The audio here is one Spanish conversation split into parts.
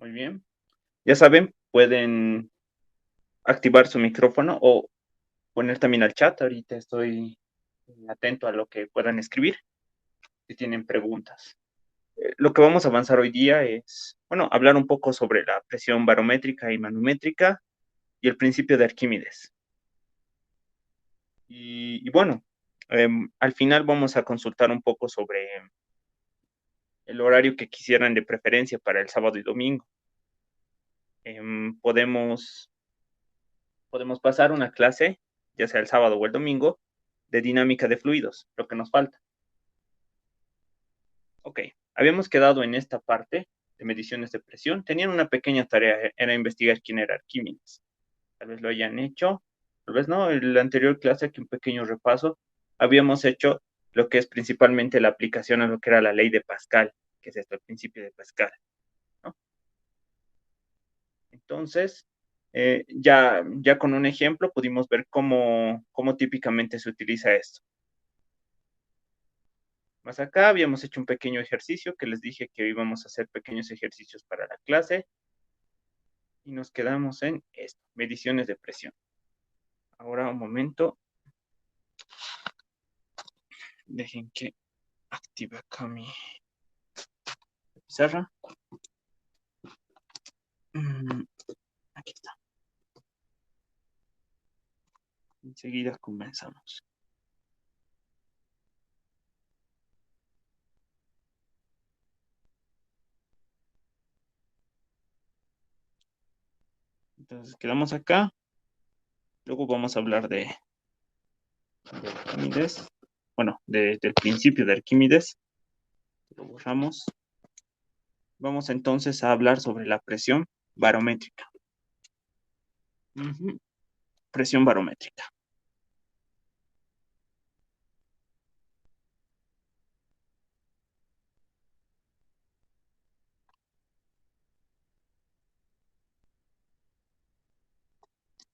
Muy bien. Ya saben, pueden activar su micrófono o poner también al chat. Ahorita estoy atento a lo que puedan escribir si tienen preguntas. Lo que vamos a avanzar hoy día es, bueno, hablar un poco sobre la presión barométrica y manométrica y el principio de Arquímedes. Y bueno, al final vamos a consultar un poco sobre el horario que quisieran de preferencia para el sábado y domingo. Podemos pasar una clase, ya sea el sábado o el domingo, de dinámica de fluidos, lo que nos falta. Ok, habíamos quedado en esta parte de mediciones de presión. Tenían una pequeña tarea, era investigar quién era Arquímedes. Tal vez lo hayan hecho, tal vez no. En la anterior clase, aquí un pequeño repaso, habíamos hecho lo que es principalmente la aplicación a lo que era la ley de Pascal, que es esto, el principio de Pascal, ¿no? Entonces, ya con un ejemplo pudimos ver cómo típicamente se utiliza esto. Más acá habíamos hecho un pequeño ejercicio que les dije que íbamos a hacer pequeños ejercicios para la clase y nos quedamos en esto, mediciones de presión. Ahora un momento, dejen que active acá mi pizarra. Aquí está. Enseguida comenzamos. Entonces quedamos acá. Luego vamos a hablar de Arquímedes. Bueno, del principio de Arquímedes. Lo borramos. Vamos entonces a hablar sobre la presión barométrica. Presión barométrica.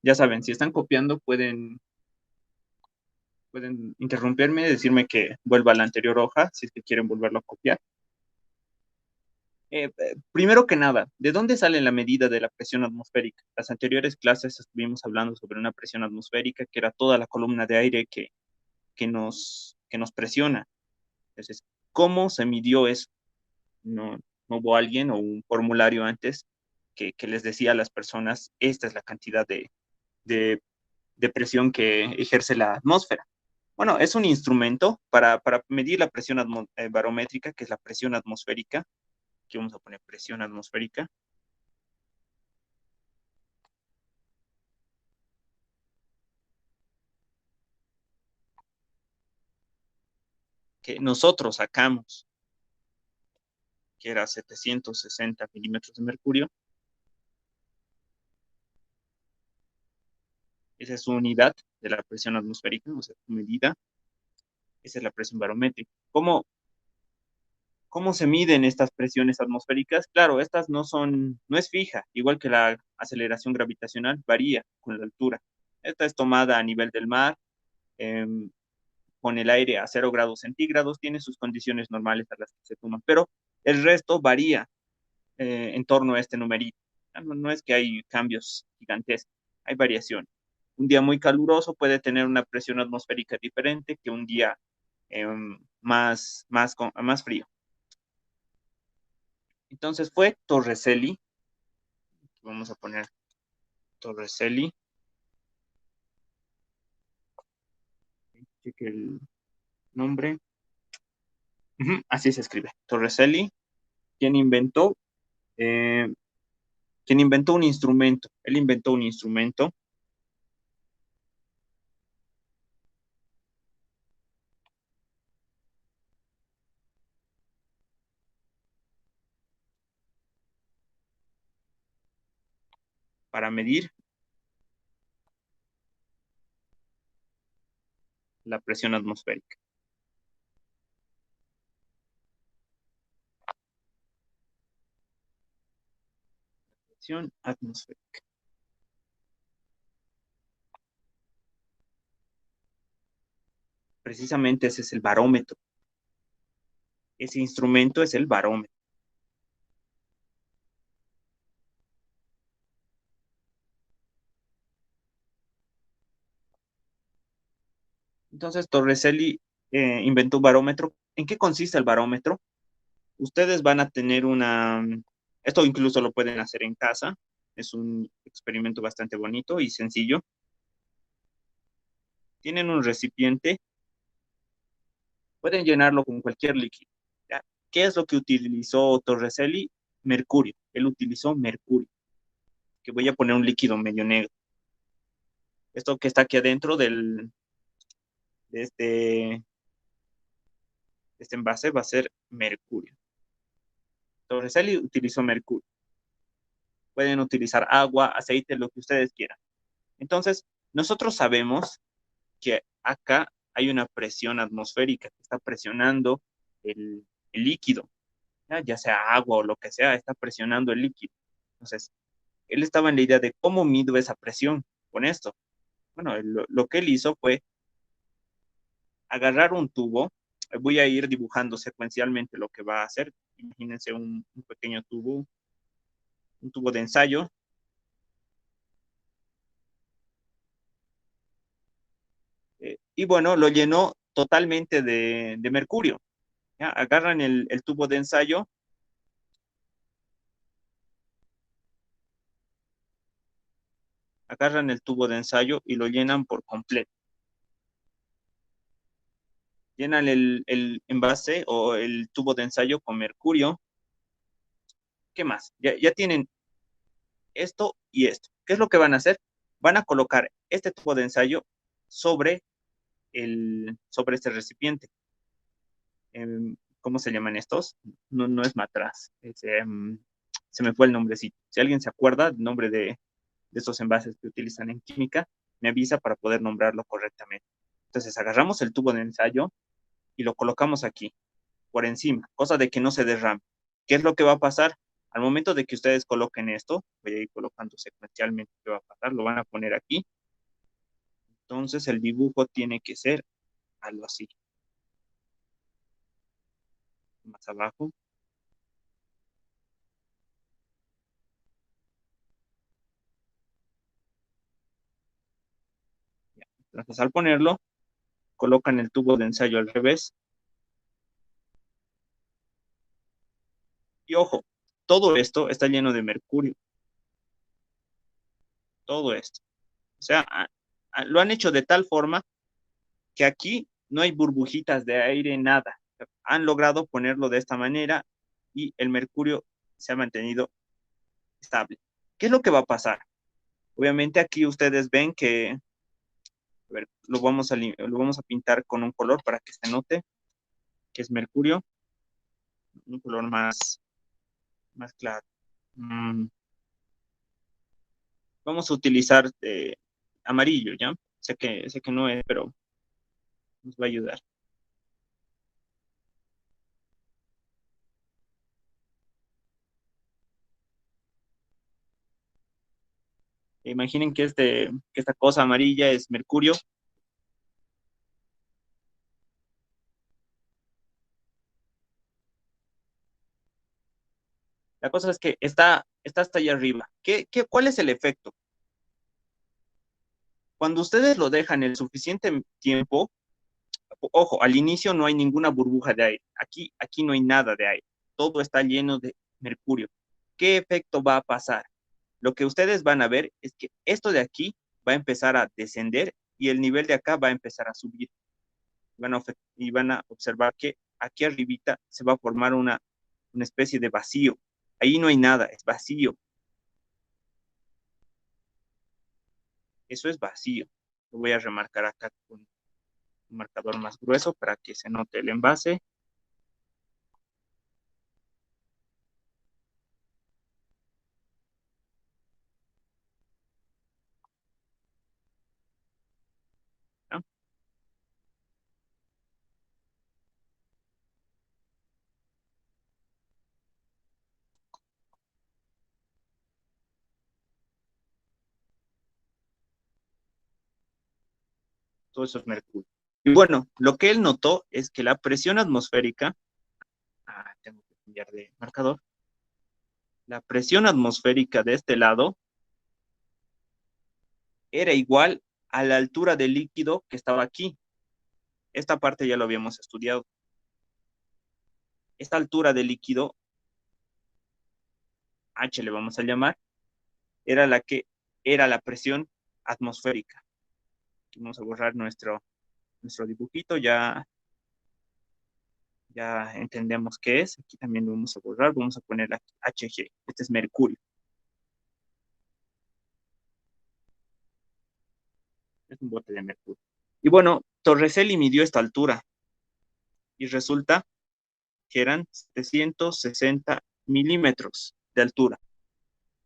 Ya saben, si están copiando, pueden interrumpirme, decirme que vuelva a la anterior hoja, si es que quieren volverlo a copiar. Primero que nada, ¿de dónde sale la medida de la presión atmosférica? Las anteriores clases estuvimos hablando sobre una presión atmosférica, que era toda la columna de aire que nos presiona. Entonces, ¿cómo se midió eso? No, no hubo alguien o un formulario antes que les decía a las personas, esta es la cantidad de, de presión que ejerce la atmósfera. Bueno, es un instrumento para medir la presión barométrica, que es la presión atmosférica. Aquí vamos a poner presión atmosférica, que nosotros sacamos, que era 760 milímetros de mercurio. Esa es su unidad de la presión atmosférica, o sea, su medida. Esa es la presión barométrica. ¿Cómo se miden estas presiones atmosféricas? Claro, estas no es fija, igual que la aceleración gravitacional, varía con la altura. Esta es tomada a nivel del mar, eh, con el aire a 0 grados centígrados, tiene sus condiciones normales a las que se toman, pero el resto varía en torno a este numerito. No es que hay cambios gigantescos, hay variación. Un día muy caluroso puede tener una presión atmosférica diferente que un día eh, más frío. Entonces fue Torricelli, vamos a poner Torricelli, cheque el nombre, así se escribe, Torricelli, quien inventó, eh, quien inventó un instrumento. Él inventó un instrumento para medir la presión atmosférica. Presión atmosférica. Precisamente ese es el barómetro. Ese instrumento es el barómetro. Entonces Torricelli inventó un barómetro. ¿En qué consiste el barómetro? Ustedes van a tener esto incluso lo pueden hacer en casa, es un experimento bastante bonito y sencillo. Tienen un recipiente, pueden llenarlo con cualquier líquido. ¿Ya? ¿Qué es lo que utilizó Torricelli? Mercurio. Él utilizó mercurio, que voy a poner un líquido medio negro. Esto que está aquí adentro de este envase va a ser mercurio. Torricelli utilizó mercurio. Pueden utilizar agua, aceite, lo que ustedes quieran. Entonces, nosotros sabemos que acá hay una presión atmosférica que está presionando el líquido, ya sea agua o lo que sea, está presionando el líquido. Entonces, él estaba en la idea de cómo mido esa presión con esto. Bueno, lo que él hizo fue agarrar un tubo. Voy a ir dibujando secuencialmente lo que va a hacer. Imagínense un pequeño tubo, un tubo de ensayo. Y bueno, lo llenó totalmente de mercurio. ¿Ya? Agarran el tubo de ensayo, agarran el tubo de ensayo y lo llenan por completo. Llenan el envase o el tubo de ensayo con mercurio. ¿Qué más? Ya tienen esto y esto. ¿Qué es lo que van a hacer? Van a colocar este tubo de ensayo sobre, sobre este recipiente. ¿Cómo se llaman estos? No, no es matraz. Se me fue el nombrecito. Si alguien se acuerda del nombre de estos envases que utilizan en química, me avisa para poder nombrarlo correctamente. Entonces agarramos el tubo de ensayo y lo colocamos aquí, por encima, cosa de que no se derrame. ¿Qué es lo que va a pasar? Al momento de que ustedes coloquen esto, voy a ir colocando secuencialmente qué va a pasar, lo van a poner aquí. Entonces el dibujo tiene que ser algo así. Más abajo. Entonces al ponerlo, colocan el tubo de ensayo al revés. Y ojo, todo esto está lleno de mercurio. Todo esto. O sea, lo han hecho de tal forma que aquí no hay burbujitas de aire, nada. Han logrado ponerlo de esta manera y el mercurio se ha mantenido estable. ¿Qué es lo que va a pasar? Obviamente aquí ustedes ven que, a ver, lo vamos a pintar con un color para que se note que es mercurio, un color más claro. Mm, Vamos a utilizar amarillo, ¿ya? Sé que no es, pero nos va a ayudar. Imaginen que, que esta cosa amarilla es mercurio. La cosa es que está hasta allá arriba. ¿Cuál es el efecto? Cuando ustedes lo dejan el suficiente tiempo, ojo, al inicio no hay ninguna burbuja de aire. Aquí no hay nada de aire. Todo está lleno de mercurio. ¿Qué efecto va a pasar? Lo que ustedes van a ver es que esto de aquí va a empezar a descender y el nivel de acá va a empezar a subir. Y van a observar que aquí arribita se va a formar una especie de vacío. Ahí no hay nada, es vacío. Eso es vacío. Lo voy a remarcar acá con un marcador más grueso para que se note el envase. ¿No? Todo eso es mercurio. Y bueno, lo que él notó es que la presión atmosférica, tengo que cambiar de marcador, la presión atmosférica de este lado era igual a la altura del líquido que estaba aquí. esta parte ya lo habíamos estudiado. Esta altura del líquido, H le vamos a llamar, era la presión atmosférica. Vamos a borrar nuestro dibujito, ya entendemos qué es. Aquí también lo vamos a borrar, vamos a poner aquí HG. Este es mercurio. Es un bote de mercurio. Y bueno, Torricelli midió esta altura y resulta que eran 760 milímetros de altura.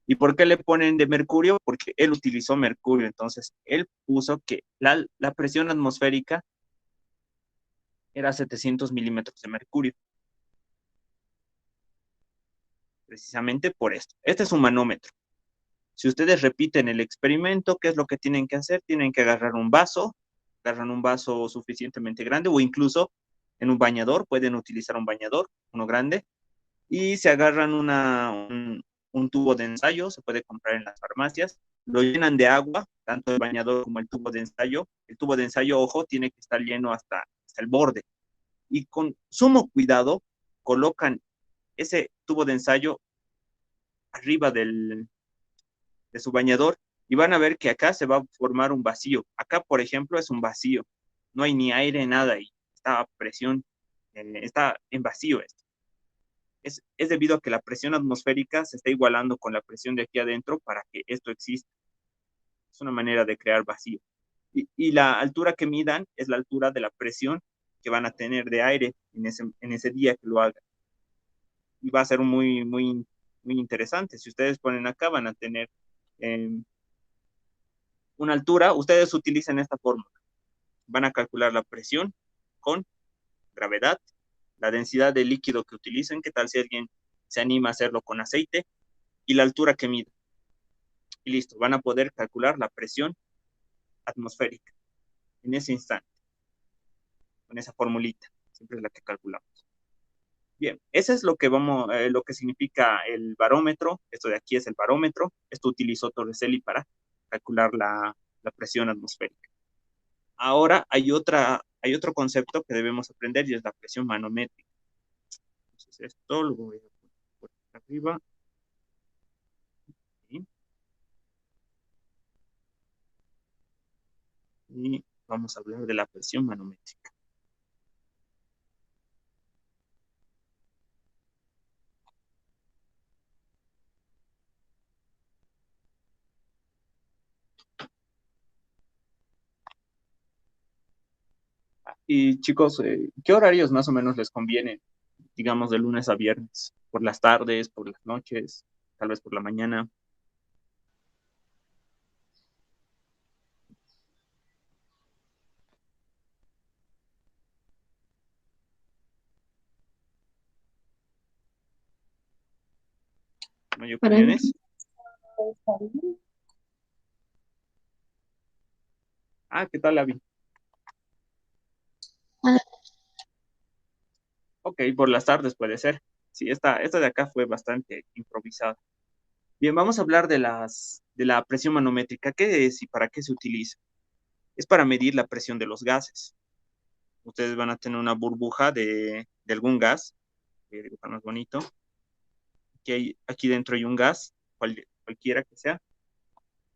¿Y por qué le ponen de mercurio? Porque él utilizó mercurio. Entonces, él puso que la presión atmosférica era 700 milímetros de mercurio. Precisamente por esto. Este es un manómetro. Si ustedes repiten el experimento, ¿qué es lo que tienen que hacer? Tienen que agarran un vaso suficientemente grande o incluso en un bañador, pueden utilizar un bañador, uno grande, y se agarran un tubo de ensayo, se puede comprar en las farmacias, lo llenan de agua, tanto el bañador como el tubo de ensayo. El tubo de ensayo, ojo, tiene que estar lleno hasta el borde. Y con sumo cuidado colocan ese tubo de ensayo arriba de su bañador y van a ver que acá se va a formar un vacío. Acá, por ejemplo, es un vacío. No hay ni aire, nada ahí. Está a presión, está en vacío esto. Es debido a que la presión atmosférica se está igualando con la presión de aquí adentro para que esto exista. Es una manera de crear vacío. Y la altura que midan es la altura de la presión que van a tener de aire en ese día que lo hagan. Y va a ser muy, muy, muy interesante. Si ustedes ponen acá, van a tener una altura. Ustedes utilizan esta fórmula. Van a calcular la presión con gravedad, la densidad del líquido que utilicen, qué tal si alguien se anima a hacerlo con aceite, y la altura que mide. Y listo, van a poder calcular la presión atmosférica en ese instante, con esa formulita, siempre es la que calculamos. Bien, eso es lo que significa el barómetro. Esto de aquí es el barómetro. Esto utilizó Torricelli para calcular la presión atmosférica. Ahora hay otro concepto que debemos aprender y es la presión manométrica. Entonces esto lo voy a poner por arriba. ¿Sí? Y vamos a hablar de la presión manométrica. Y chicos, ¿qué horarios más o menos les convienen? Digamos de lunes a viernes, por las tardes, por las noches, tal vez por la mañana. ¿No hay Para mí opiniones? está bien. Ah, ¿qué tal, Avi? Ah, Ok, por las tardes puede ser. Sí, esta de acá fue bastante improvisada. Bien, vamos a hablar de la presión manométrica. ¿Qué es y para qué se utiliza? Es para medir la presión de los gases. Ustedes van a tener una burbuja de algún gas, voy a dibujar más bonito, que aquí dentro hay un gas, cualquiera que sea,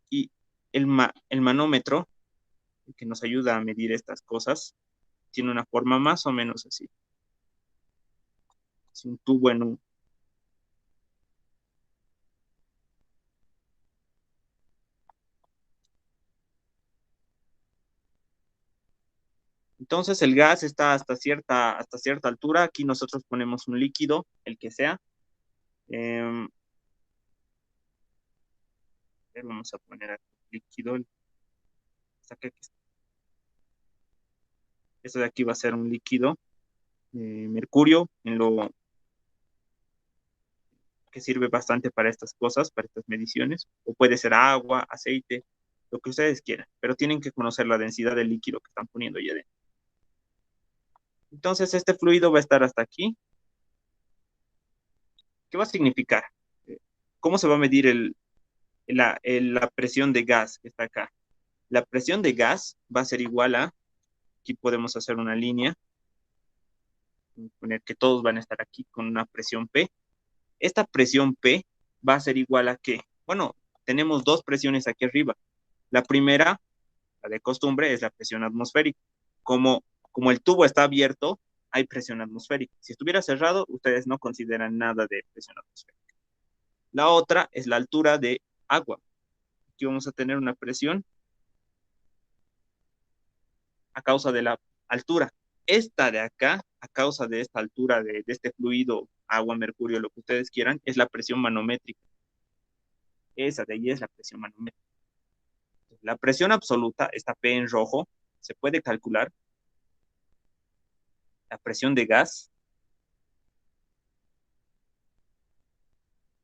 y el manómetro, que nos ayuda a medir estas cosas, tiene una forma más o menos así. Es un tubo en un... Entonces el gas está hasta cierta altura. Aquí nosotros ponemos un líquido, el que sea. Eh, vamos a poner aquí líquido. Esto de aquí va a ser un líquido, mercurio, que sirve bastante para estas cosas, para estas mediciones. O puede ser agua, aceite, lo que ustedes quieran. Pero tienen que conocer la densidad del líquido que están poniendo ya dentro. Entonces este fluido va a estar hasta aquí. ¿Qué va a significar? Eh, ¿Cómo se va a medir la presión de gas que está acá? La presión de gas va a ser igual a Aquí podemos hacer una línea, poner que todos van a estar aquí con una presión P. Esta presión P va a ser igual a que, bueno, tenemos dos presiones aquí arriba. La primera, la de costumbre, es la presión atmosférica. Como el tubo está abierto, hay presión atmosférica. Si estuviera cerrado, ustedes no consideran nada de presión atmosférica. La otra es la altura de agua. Aquí vamos a tener una presión a causa de la altura. Esta de acá, a causa de esta altura de este fluido, agua, mercurio, lo que ustedes quieran, es la presión manométrica. Esa de ahí es la presión manométrica. La presión absoluta, esta P en rojo, se puede calcular. La presión de gas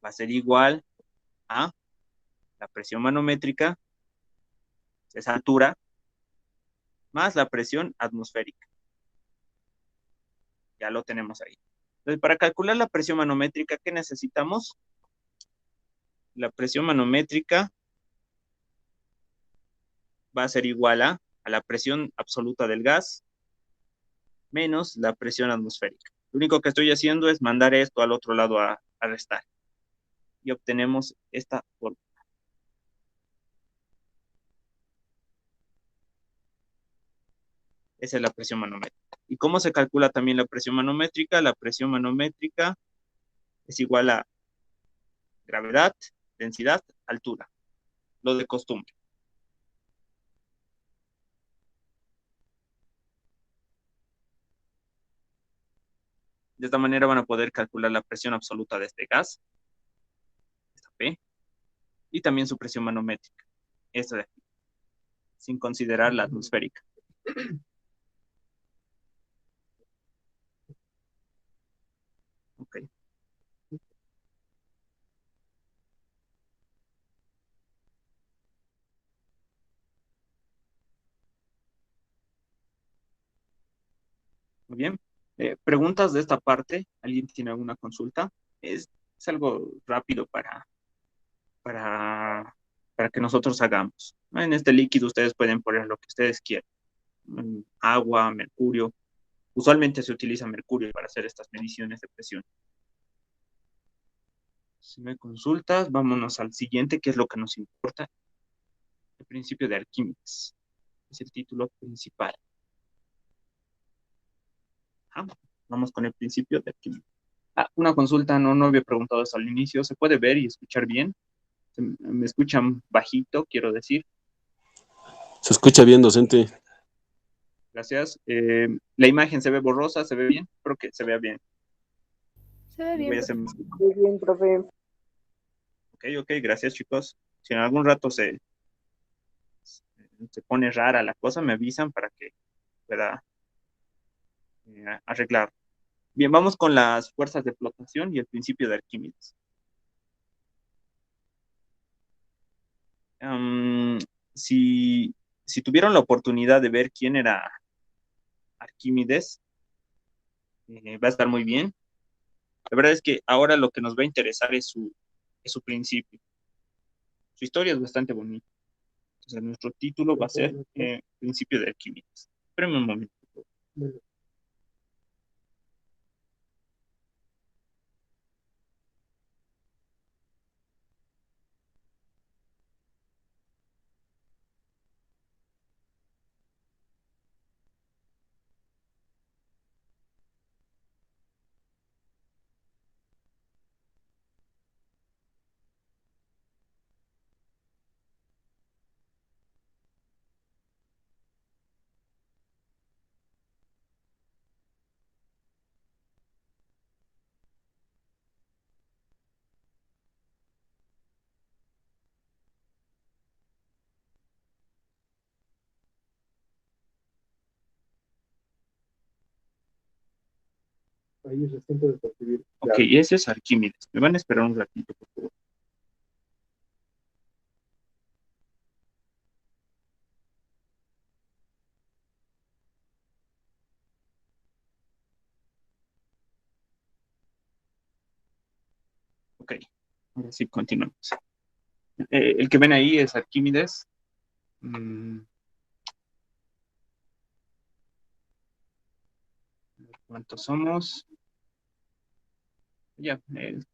va a ser igual a la presión manométrica, esa altura, más la presión atmosférica. Ya lo tenemos ahí. Entonces, para calcular la presión manométrica, ¿qué necesitamos? La presión manométrica va a ser igual a la presión absoluta del gas menos la presión atmosférica. Lo único que estoy haciendo es mandar esto al otro lado a restar. Y obtenemos esta fórmula. Esa es la presión manométrica. ¿Y cómo se calcula también la presión manométrica? La presión manométrica es igual a gravedad, densidad, altura. Lo de costumbre. De esta manera van a poder calcular la presión absoluta de este gas, esta P, y también su presión manométrica, esta de aquí, sin considerar la atmosférica. Ok. Muy bien. Preguntas de esta parte. ¿Alguien tiene alguna consulta? Es algo rápido para, para que nosotros hagamos. En este líquido ustedes pueden poner lo que ustedes quieran. Agua, mercurio. Usualmente se utiliza mercurio para hacer estas mediciones de presión. Si me consultas, vámonos al siguiente, que es lo que nos importa. El principio de Arquímedes. Es el título principal. Vamos con el principio de Arquímedes. Una consulta, no había preguntado eso al inicio. ¿Se puede ver y escuchar bien? ¿Me escuchan bajito, quiero decir? Se escucha bien, docente. Gracias. ¿La imagen se ve borrosa? ¿Se ve bien? Creo que se vea bien. Se ve Voy bien, a hacer... muy bien, profe. Ok, gracias, chicos. Si en algún rato se pone rara la cosa, me avisan para que pueda arreglar. Bien, vamos con las fuerzas de flotación y el principio de Arquímedes. Um, si, si tuvieron la oportunidad de ver quién era Arquímedes, va a estar muy bien. La verdad es que ahora lo que nos va a interesar es su principio. Su historia es bastante bonita. Entonces, nuestro título va a ser Principio de Arquímedes. Espérenme un momento. Ahí es reciente de percibir. Ok, ese es Arquímedes. Me van a esperar un ratito, por favor. Ok, ahora sí, continuamos. El que ven ahí es Arquímedes. ¿Cuántos somos? Ya,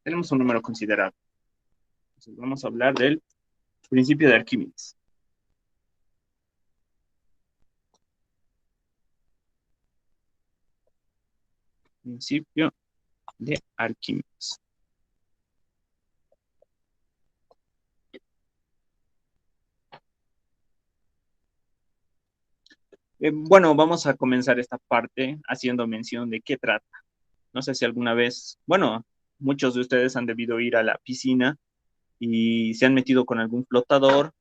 tenemos un número considerable. Entonces vamos a hablar del principio de Arquímedes. Principio de Arquímedes. Bueno, vamos a comenzar esta parte haciendo mención de qué trata. No sé si alguna vez, bueno, muchos de ustedes han debido ir a la piscina y se han metido con algún flotador,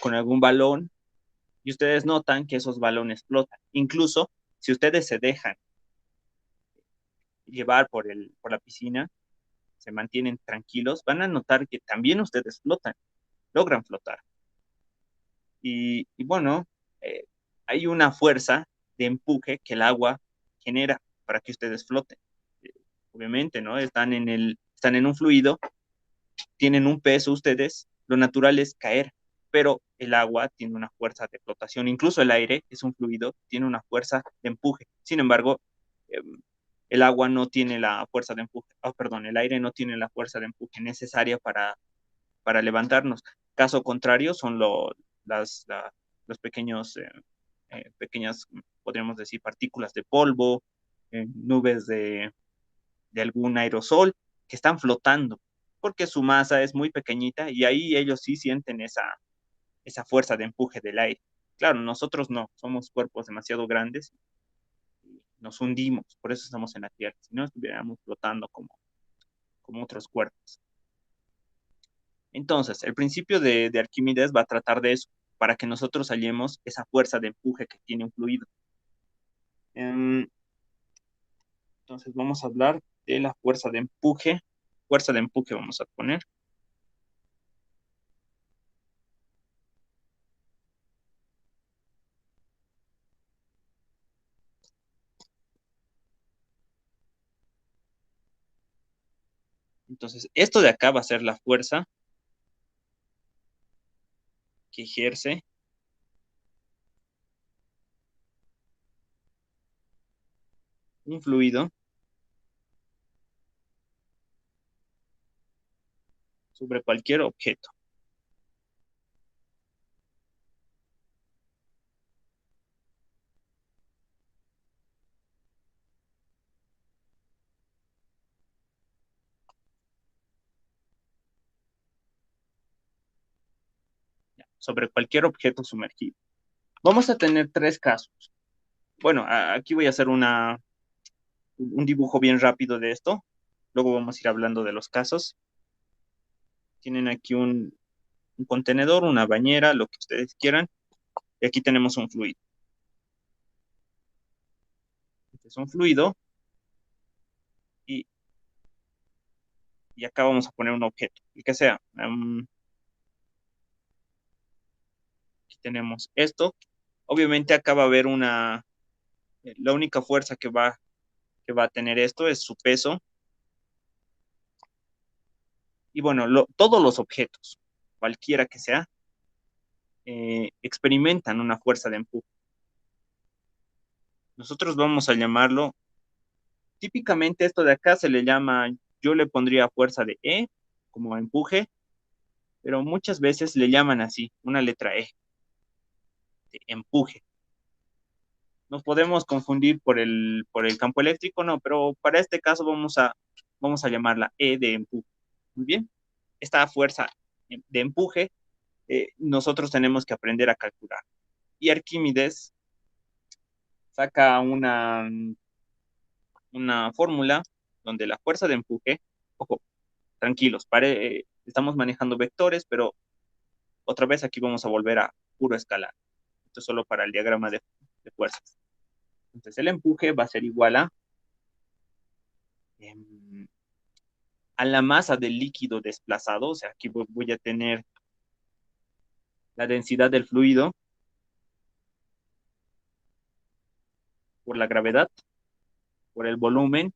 con algún balón, y ustedes notan que esos balones flotan. Incluso si ustedes se dejan llevar por la piscina, se mantienen tranquilos, van a notar que también ustedes flotan, logran flotar. Y bueno, eh, hay una fuerza de empuje que el agua genera para que ustedes floten. Eh, Obviamente, ¿no? Están en un fluido, tienen un peso ustedes, lo natural es caer, pero el agua tiene una fuerza de flotación, incluso el aire es un fluido, tiene una fuerza de empuje. Sin embargo, eh, el agua no tiene la fuerza de empuje, perdón, el aire no tiene la fuerza de empuje necesaria para levantarnos. Caso contrario, son los pequeños, pequeñas, podríamos decir, partículas de polvo, nubes de algún aerosol que están flotando, porque su masa es muy pequeñita y ahí ellos sí sienten esa fuerza de empuje del aire. Claro, nosotros no, somos cuerpos demasiado grandes y nos hundimos, por eso estamos en la Tierra, si no estuviéramos flotando como otros cuerpos. Entonces, el principio de Arquímedes va a tratar de eso, para que nosotros hallemos esa fuerza de empuje que tiene un fluido. Entonces, vamos a hablar de la fuerza de empuje. Fuerza de empuje vamos a poner. Entonces, esto de acá va a ser la fuerza que ejerce un fluido sobre cualquier objeto. Sobre cualquier objeto sumergido. Vamos a tener tres casos. Bueno, aquí voy a hacer un dibujo bien rápido de esto. Luego vamos a ir hablando de los casos. Tienen aquí un contenedor, una bañera, lo que ustedes quieran. Y aquí tenemos un fluido. Este es un fluido y, y acá vamos a poner un objeto, el que sea. Aquí tenemos esto. Obviamente acá va a haber la única fuerza que va a tener esto es su peso. Y bueno, todos los objetos, cualquiera que sea, experimentan una fuerza de empuje. Nosotros vamos a llamarlo, típicamente esto de acá se le llama, yo le pondría fuerza de E como empuje, pero muchas veces le llaman así, una letra E, de empuje. Nos podemos confundir por el campo eléctrico, no, pero para este caso vamos a llamarla E de empuje. Muy bien, esta fuerza de empuje nosotros tenemos que aprender a calcular. Y Arquímedes saca una fórmula donde la fuerza de empuje, ojo, tranquilos, estamos manejando vectores, pero otra vez aquí vamos a volver a puro escalar. Esto es solo para el diagrama de fuerzas. Entonces el empuje va a ser igual em, a la masa del líquido desplazado, o sea, aquí voy a tener la densidad del fluido por la gravedad, por el volumen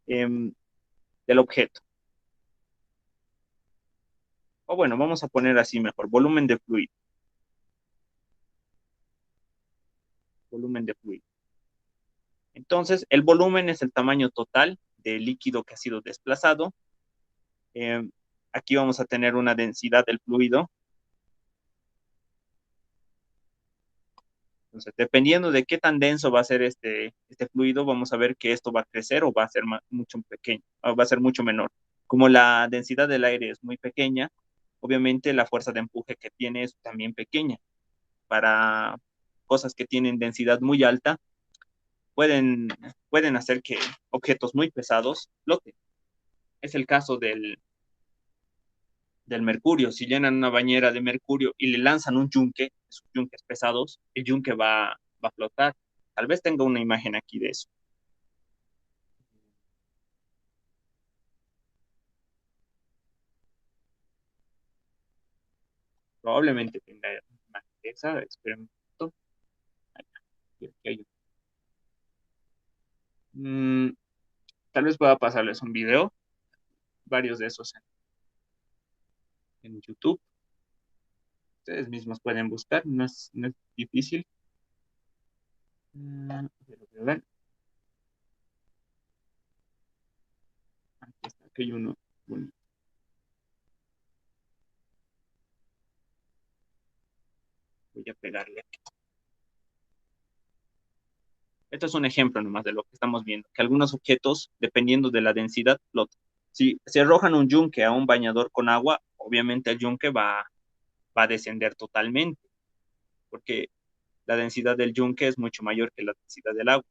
del objeto. O bueno, vamos a poner así mejor, volumen de fluido. Volumen de fluido. Entonces, el volumen es el tamaño total del líquido que ha sido desplazado. Eh, Aquí vamos a tener una densidad del fluido. Entonces, dependiendo de qué tan denso va a ser este fluido, vamos a ver que esto va a crecer o va a ser mucho pequeño, o va a ser mucho menor. Como la densidad del aire es muy pequeña, obviamente la fuerza de empuje que tiene es también pequeña. Para cosas que tienen densidad muy alta, pueden, pueden hacer que objetos muy pesados floten. Es el caso del mercurio. Si llenan una bañera de mercurio y le lanzan un yunque, esos yunques pesados, el yunque va a flotar. Tal vez tenga una imagen aquí de eso. Probablemente tenga una imagen de esa. Esperen un momento. Aquí hay. Mm, Tal vez pueda pasarles un video, varios de esos en YouTube. Ustedes mismos pueden buscar, no es difícil. Pero, ver. Aquí está, aquí hay uno bonito. Voy a pegarle. Esto es un ejemplo nomás de lo que estamos viendo, que algunos objetos, dependiendo de la densidad, flotan. Si se arrojan un yunque a un bañador con agua, obviamente el yunque va a descender totalmente, porque la densidad del yunque es mucho mayor que la densidad del agua.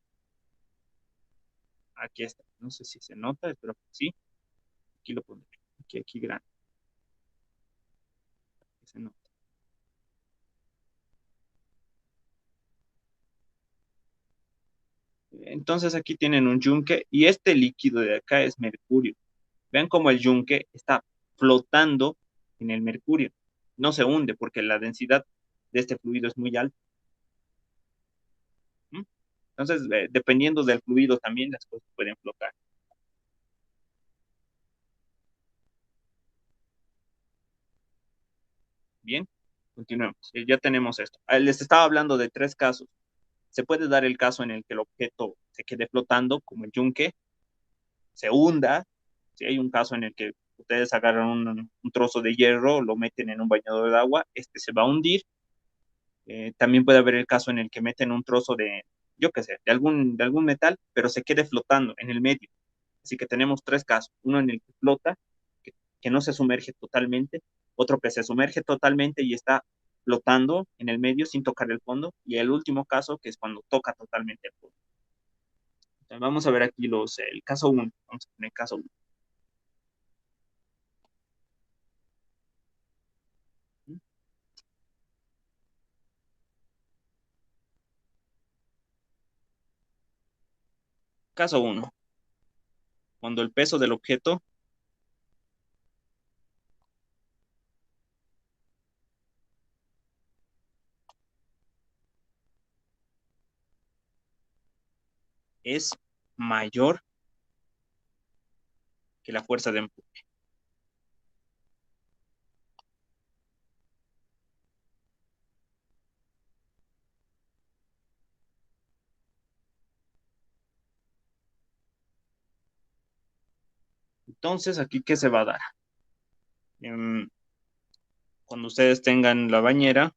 Aquí está, no sé si se nota, espero que sí. Aquí lo pondré, aquí grande, que se nota. Entonces aquí tienen un yunque y este líquido de acá es mercurio. Vean cómo el yunque está flotando en el mercurio. No se hunde porque la densidad de este fluido es muy alta. ¿Mm? Entonces, dependiendo del fluido también las cosas pueden flotar. Bien, continuemos. Ya tenemos esto. Les estaba hablando de tres casos. Se puede dar el caso en el que el objeto se quede flotando, como el yunque, se hunda. Si hay un caso en el que ustedes agarran un trozo de hierro, lo meten en un bañador de agua, este se va a hundir. También puede haber el caso en el que meten un trozo de, yo qué sé, de algún metal, pero se quede flotando en el medio. Así que tenemos tres casos. Uno en el que flota, que no se sumerge totalmente, otro que se sumerge totalmente y está flotando en el medio sin tocar el fondo, y el último caso que es cuando toca totalmente el fondo. Entonces, vamos a ver aquí el caso 1. Vamos a poner caso 1. Caso 1. Cuando el peso del objeto es mayor que la fuerza de empuje. Entonces, aquí, ¿qué se va a dar? Cuando ustedes tengan la bañera,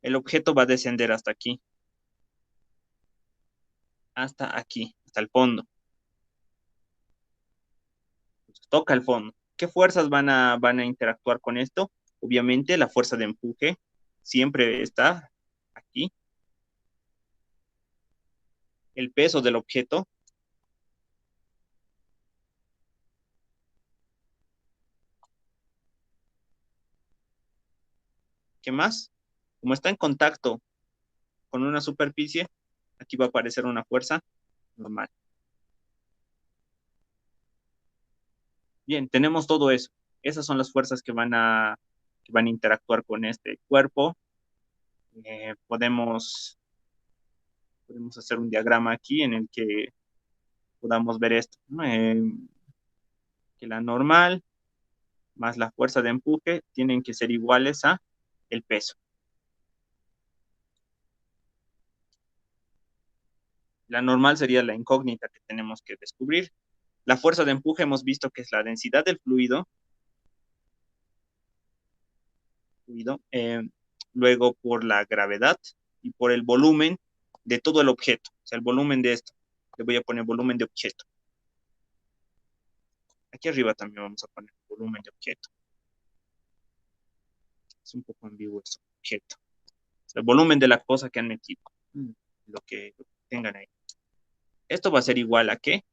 el objeto va a descender hasta aquí, hasta el fondo. Entonces, toca el fondo. ¿Qué fuerzas van a interactuar con esto? Obviamente, la fuerza de empuje siempre está aquí. El peso del objeto. ¿Qué más? Como está en contacto con una superficie, aquí va a aparecer una fuerza normal. Bien, tenemos todo eso. Esas son las fuerzas que van a interactuar con este cuerpo. Podemos hacer un diagrama aquí en el que podamos ver esto, ¿no? Que la normal más la fuerza de empuje tienen que ser iguales a el peso. La normal sería la incógnita que tenemos que descubrir. La fuerza de empuje hemos visto que es la densidad del fluido, luego por la gravedad y por el volumen de todo el objeto, o sea, el volumen de esto. Le voy a poner volumen de objeto. Aquí arriba también vamos a poner volumen de objeto. Es un poco ambiguo eso, objeto. O sea, el volumen de la cosa que han metido, lo que tengan ahí. Esto va a ser igual a ¿qué?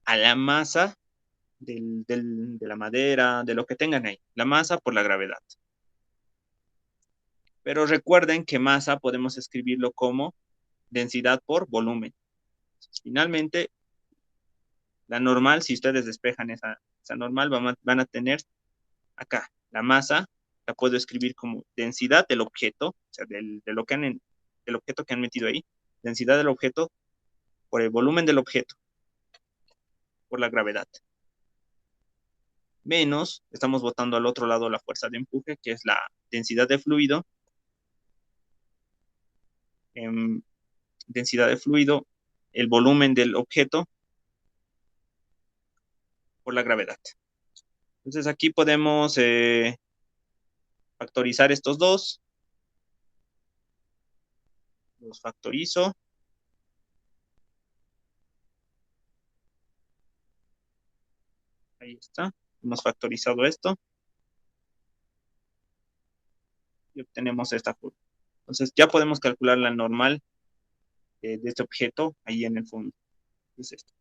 A la masa de la madera, de lo que tengan ahí. La masa por la gravedad. Pero recuerden que masa podemos escribirlo como densidad por volumen. Finalmente, la normal, si ustedes despejan esa normal, van a tener acá la masa, la puedo escribir como densidad del objeto, o sea, del objeto que han metido ahí, densidad del objeto por el volumen del objeto, por la gravedad. Menos, estamos botando al otro lado la fuerza de empuje, que es la densidad de fluido, densidad de fluido, el volumen del objeto por la gravedad. Entonces aquí podemos factorizar estos dos. Los factorizo. Ahí está. Hemos factorizado esto. Y obtenemos esta forma. Entonces ya podemos calcular la normal de este objeto ahí en el fondo. Es esto.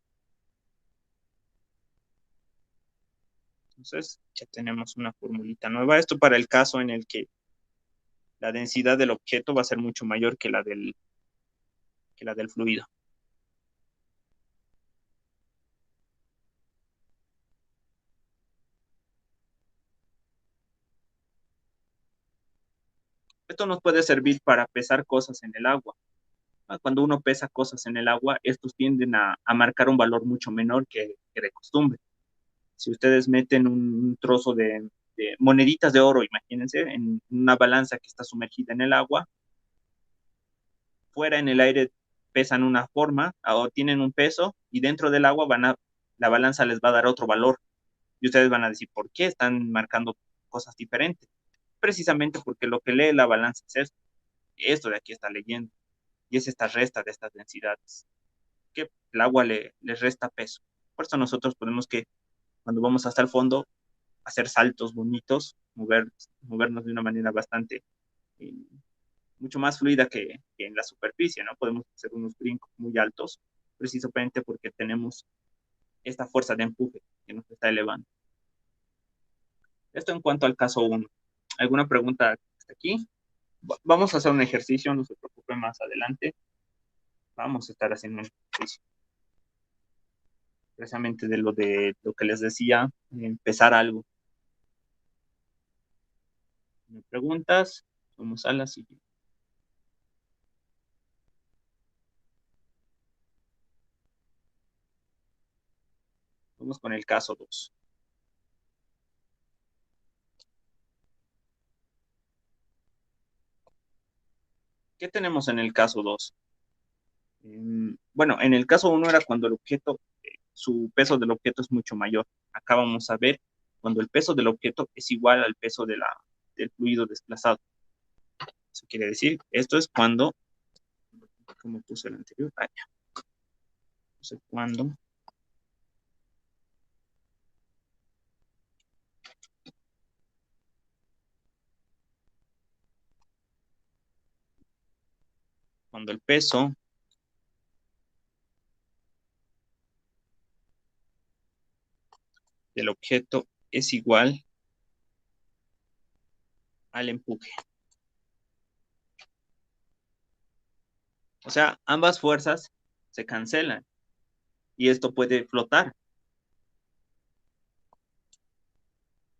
Entonces ya tenemos una formulita nueva. Esto para el caso en el que la densidad del objeto va a ser mucho mayor que la del fluido. Esto nos puede servir para pesar cosas en el agua. Cuando uno pesa cosas en el agua, estos tienden a marcar un valor mucho menor que de costumbre. Si ustedes meten un trozo de moneditas de oro, imagínense, en una balanza que está sumergida en el agua, fuera en el aire pesan una forma o tienen un peso y dentro del agua la balanza les va a dar otro valor. Y ustedes van a decir, ¿por qué están marcando cosas diferentes? Precisamente porque lo que lee la balanza es esto de aquí está leyendo. Y es esta resta de estas densidades, que el agua le resta peso. Por eso nosotros podemos que cuando vamos hasta el fondo, hacer saltos bonitos, movernos de una manera bastante, eh, mucho más fluida que en la superficie, ¿no? Podemos hacer unos brincos muy altos, precisamente porque tenemos esta fuerza de empuje que nos está elevando. Esto en cuanto al caso 1. ¿Alguna pregunta hasta aquí? Vamos a hacer un ejercicio, no se preocupe más adelante. Vamos a estar haciendo un ejercicio. Precisamente de lo que les decía, empezar algo. ¿Me preguntas? Vamos a la siguiente. Vamos con el caso 2. ¿Qué tenemos en el caso 2? Bueno, en el caso 1 era cuando el objeto, su peso del objeto es mucho mayor. Acá vamos a ver cuando el peso del objeto es igual al peso del fluido desplazado. Eso quiere decir, esto es cuando, como puse el anterior, puse cuando el peso del objeto es igual al empuje. O sea, ambas fuerzas se cancelan y esto puede flotar.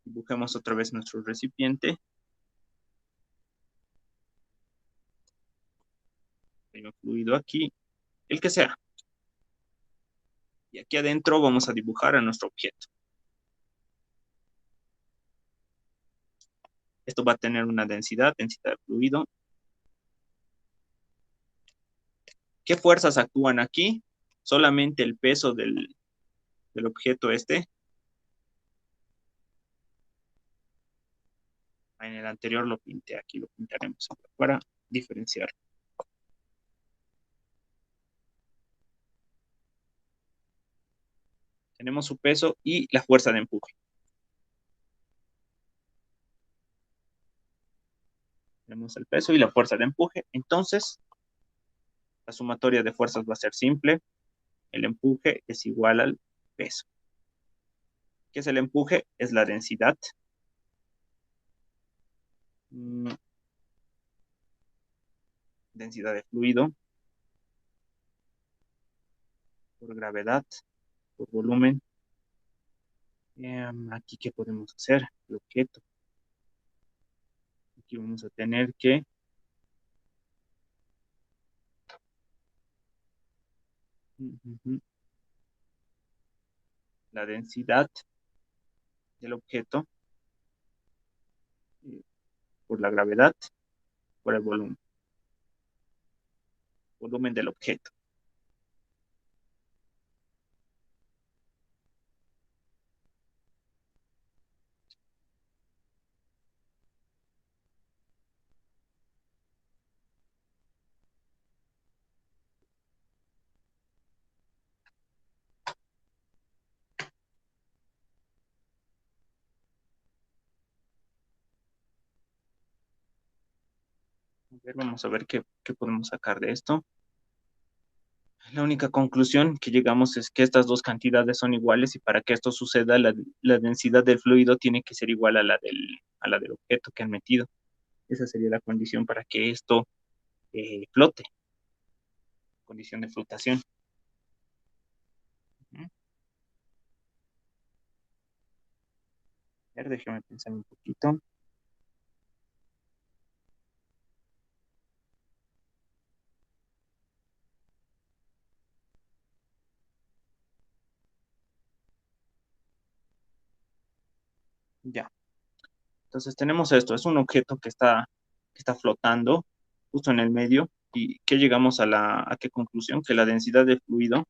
Dibujemos otra vez nuestro recipiente. Hay un fluido aquí, el que sea. Y aquí adentro vamos a dibujar a nuestro objeto. Esto va a tener una densidad de fluido. ¿Qué fuerzas actúan aquí? Solamente el peso del objeto este. En el anterior lo pinté, aquí lo pintaremos para diferenciar. Tenemos su peso y la fuerza de empuje. Tenemos el peso y la fuerza de empuje. Entonces, la sumatoria de fuerzas va a ser simple. El empuje es igual al peso. ¿Qué es el empuje? Es la densidad. Densidad de fluido por gravedad, por volumen. Aquí, ¿qué podemos hacer? El objeto. Aquí vamos a tener que la densidad del objeto por la gravedad, por el volumen. Volumen del objeto. A ver, vamos a ver qué podemos sacar de esto. La única conclusión que llegamos es que estas dos cantidades son iguales y para que esto suceda, la densidad del fluido tiene que ser igual a la del objeto que han metido. Esa sería la condición para que esto flote. Condición de flotación. A ver, déjame pensar un poquito. Ya. Entonces tenemos esto. Es un objeto que está flotando justo en el medio. ¿Y qué llegamos a qué conclusión? Que la densidad de fluido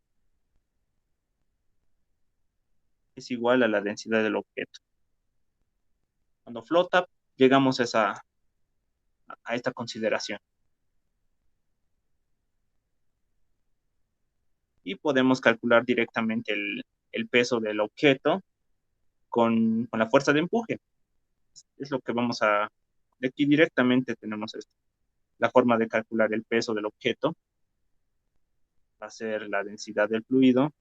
es igual a la densidad del objeto. Cuando flota, llegamos a esta consideración. Y podemos calcular directamente el peso del objeto con la fuerza de empuje. Es lo que vamos a... De aquí directamente tenemos esto. La forma de calcular el peso del objeto va a ser la densidad del fluido,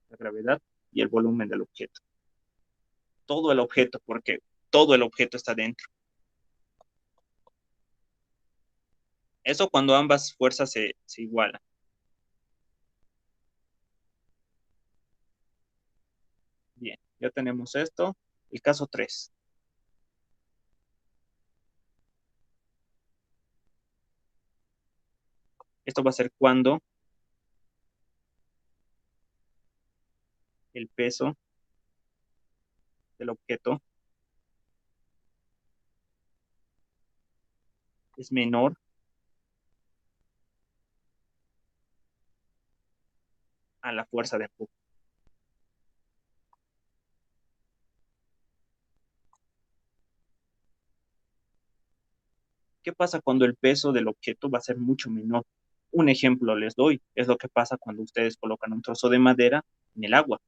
la gravedad y el volumen del objeto. Todo el objeto, porque todo el objeto está dentro. Eso cuando ambas fuerzas se igualan. Bien, ya tenemos esto. El caso 3. Esto va a ser cuando el peso del objeto es menor a la fuerza de empuje. ¿Qué pasa cuando el peso del objeto va a ser mucho menor? Un ejemplo les doy, es lo que pasa cuando ustedes colocan un trozo de madera en el agua.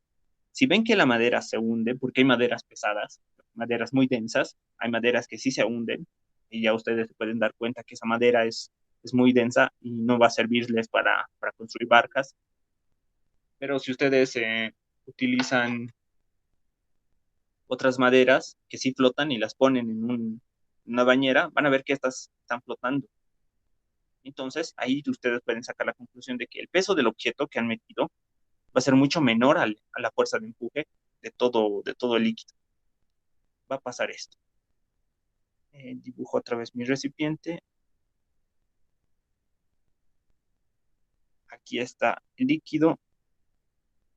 Si ven que la madera se hunde, porque hay maderas pesadas, maderas muy densas, hay maderas que sí se hunden, y ya ustedes se pueden dar cuenta que esa madera es muy densa y no va a servirles para construir barcas. Pero si ustedes utilizan otras maderas que sí flotan y las ponen en una bañera, van a ver que estas están flotando. Entonces, ahí ustedes pueden sacar la conclusión de que el peso del objeto que han metido va a ser mucho menor a la fuerza de empuje de todo el líquido. Va a pasar esto. Dibujo otra vez mi recipiente. Aquí está el líquido,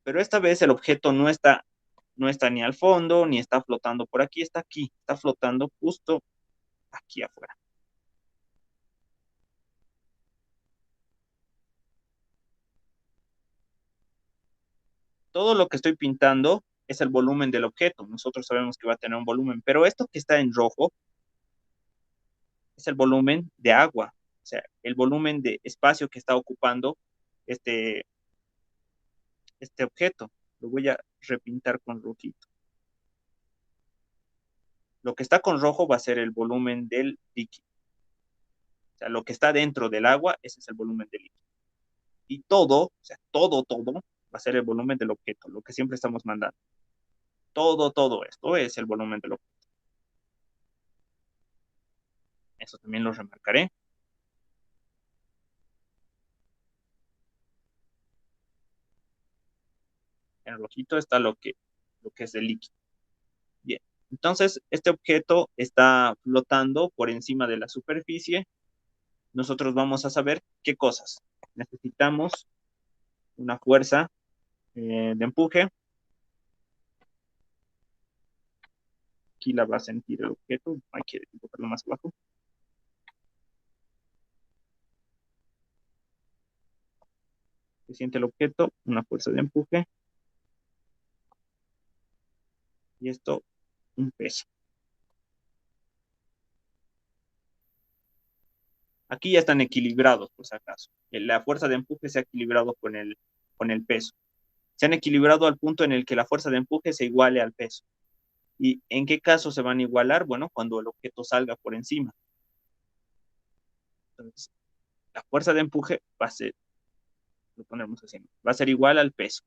pero esta vez el objeto no está ni al fondo, ni está flotando por aquí, está aquí, está flotando justo aquí afuera. Todo lo que estoy pintando es el volumen del objeto. Nosotros sabemos que va a tener un volumen, pero esto que está en rojo es el volumen de agua, o sea, el volumen de espacio que está ocupando este, este objeto. Lo voy a repintar con rojito. Lo que está con rojo va a ser el volumen del líquido. O sea, lo que está dentro del agua, ese es el volumen del líquido. Y todo, o sea, todo va a ser el volumen del objeto, lo que siempre estamos mandando. Todo esto es el volumen del objeto. Eso también lo remarcaré. En rojito está lo que es el líquido. Bien, entonces este objeto está flotando por encima de la superficie. Nosotros vamos a saber qué cosas. Necesitamos una fuerza de empuje. Aquí la va a sentir el objeto. Hay que dibujarlo más abajo. Se siente el objeto, una fuerza de empuje. Y esto, un peso. Aquí ya están equilibrados, por si acaso. La fuerza de empuje se ha equilibrado con el peso. Se han equilibrado al punto en el que la fuerza de empuje se iguale al peso. ¿Y en qué caso se van a igualar? Bueno, cuando el objeto salga por encima. Entonces, la fuerza de empuje va a ser, lo ponemos así, va a ser igual al peso.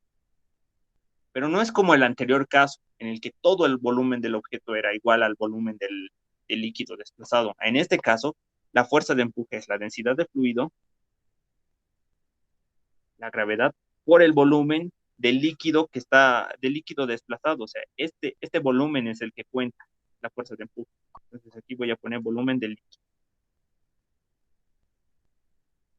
Pero no es como el anterior caso, en el que todo el volumen del objeto era igual al volumen del líquido desplazado. En este caso, la fuerza de empuje es la densidad de fluido, la gravedad, por el volumen del líquido desplazado. O sea, este volumen es el que cuenta la fuerza de empuje. Entonces aquí voy a poner volumen del líquido.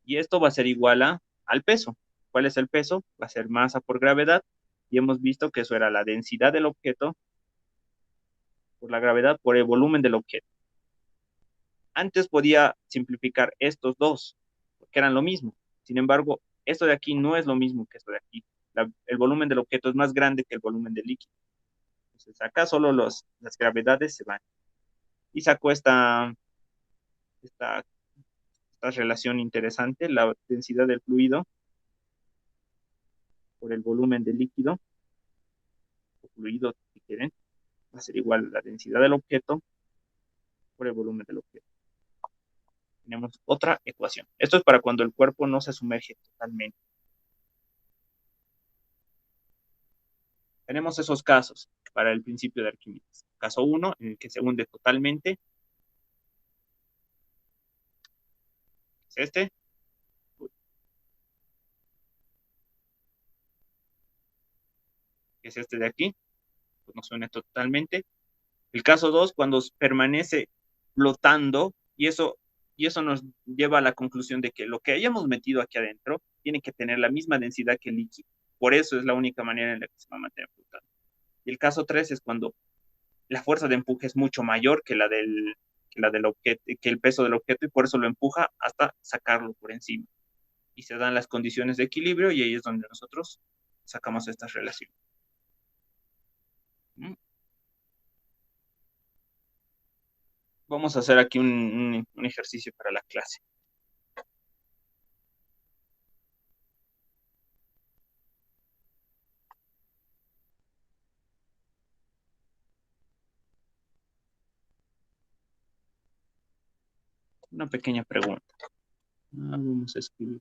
Y esto va a ser igual al peso. ¿Cuál es el peso? Va a ser masa por gravedad. Y hemos visto que eso era la densidad del objeto por la gravedad por el volumen del objeto. Antes podía simplificar estos dos, porque eran lo mismo. Sin embargo, esto de aquí no es lo mismo que esto de aquí. El volumen del objeto es más grande que el volumen del líquido. Entonces acá solo las gravedades se van. Y saco esta relación interesante, la densidad del fluido por el volumen del líquido, o fluido si quieren, va a ser igual a la densidad del objeto por el volumen del objeto. Tenemos otra ecuación. Esto es para cuando el cuerpo no se sumerge totalmente. Tenemos esos casos para el principio de Arquímedes. Caso 1, en el que se hunde totalmente. Es este. Es este de aquí. Pues no se hunde totalmente. El caso 2, cuando permanece flotando, y eso nos lleva a la conclusión de que lo que hayamos metido aquí adentro tiene que tener la misma densidad que el líquido. Por eso es la única manera en la que se va a mantener flotando. Y el caso 3 es cuando la fuerza de empuje es mucho mayor que objeto, que el peso del objeto, y por eso lo empuja hasta sacarlo por encima. Y se dan las condiciones de equilibrio, y ahí es donde nosotros sacamos estas relaciones. Vamos a hacer aquí un ejercicio para la clase. Una pequeña pregunta. Vamos a escribir.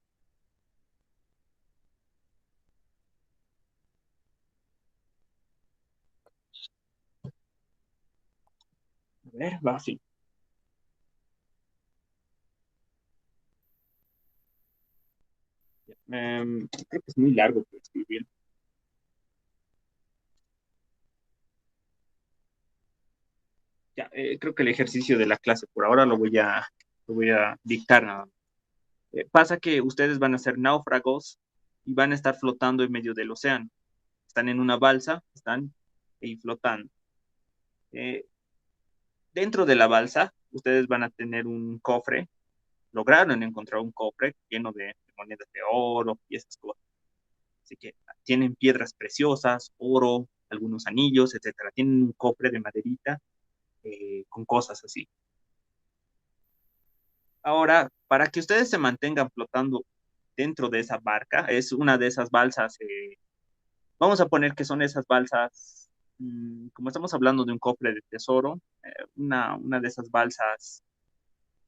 A ver, va así. Creo que es muy largo para escribir. Ya, creo que el ejercicio de la clase por ahora lo voy a dictar nada más. Pasa que ustedes van a ser náufragos y van a estar flotando en medio del océano. Están en una balsa, están ahí flotando. Dentro de la balsa, ustedes van a tener un cofre. Lograron encontrar un cofre lleno de monedas de oro y esas cosas. Así que tienen piedras preciosas, oro, algunos anillos, etcétera. Tienen un cofre de maderita con cosas así. Ahora, para que ustedes se mantengan flotando dentro de esa barca, es una de esas balsas, vamos a poner que son esas balsas, como estamos hablando de un cofre de tesoro, una de esas balsas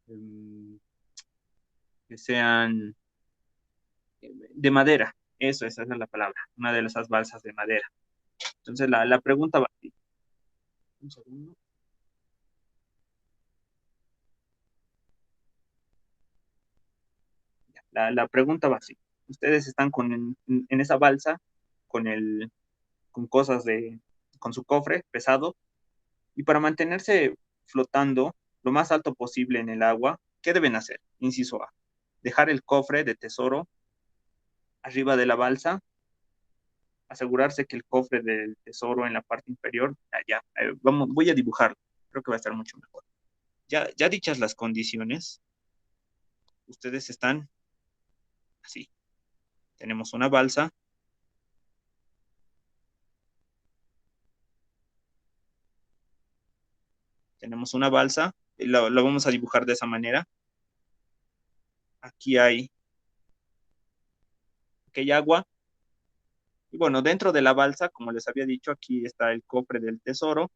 mm, que sean de madera, eso, esa es la palabra, una de esas balsas de madera. Entonces la pregunta va así. Un segundo. La pregunta va así. Ustedes están en esa balsa con con cosas con su cofre pesado, y para mantenerse flotando lo más alto posible en el agua, ¿qué deben hacer? Inciso A, dejar el cofre de tesoro arriba de la balsa, asegurarse que el cofre del tesoro en la parte inferior, vamos, voy a dibujarlo, creo que va a estar mucho mejor. Ya dichas las condiciones, ustedes están así. Tenemos una balsa, la vamos a dibujar de esa manera. Aquí hay agua, y bueno, dentro de la balsa, como les había dicho, aquí está el cofre del tesoro,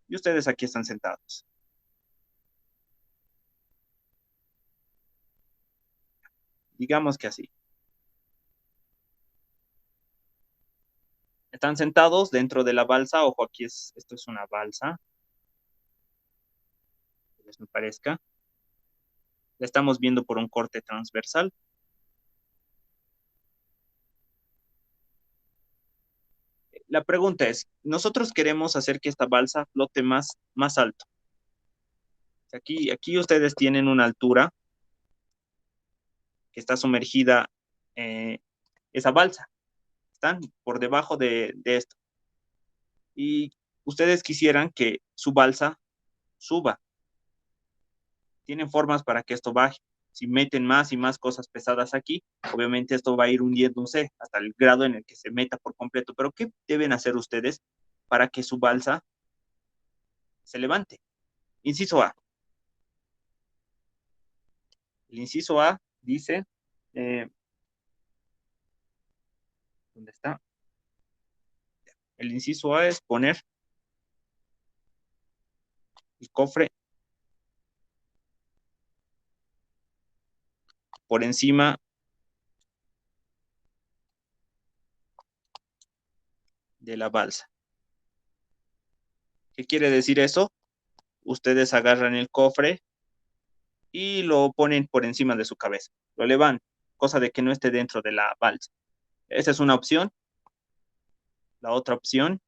y ustedes aquí están sentados. Digamos que así. Están sentados dentro de la balsa. Ojo, esto es una balsa. Que les me parezca. La estamos viendo por un corte transversal. La pregunta es, nosotros queremos hacer que esta balsa flote más alto. Aquí ustedes tienen una altura que está sumergida esa balsa. Están por debajo de esto. Y ustedes quisieran que su balsa suba. Tienen formas para que esto baje. Si meten más y más cosas pesadas aquí, obviamente esto va a ir hundiéndose hasta el grado en el que se meta por completo. Pero ¿qué deben hacer ustedes para que su balsa se levante? Inciso A. El inciso A dice, eh, ¿dónde está? El inciso A es poner el cofre por encima de la balsa. ¿Qué quiere decir eso? Ustedes agarran el cofre y lo ponen por encima de su cabeza. Lo elevan, cosa de que no esté dentro de la balsa. Esa es una opción. La otra opción,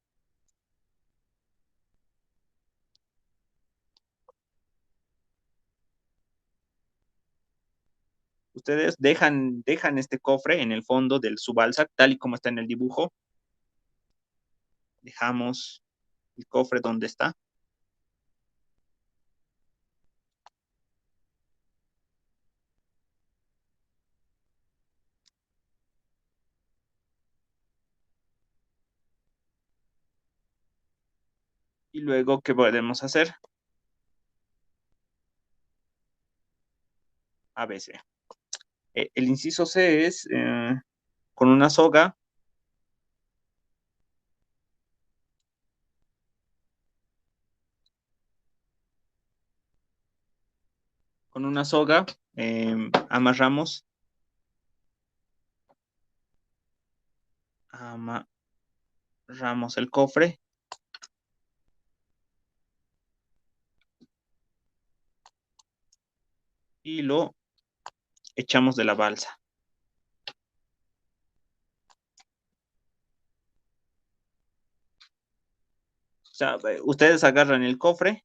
ustedes dejan este cofre en el fondo de su balsa, tal y como está en el dibujo. Dejamos el cofre donde está. Y luego, ¿qué podemos hacer? A, B, C. El inciso C es con una soga. Con una soga amarramos el cofre y lo echamos de la balsa. O sea, ustedes agarran el cofre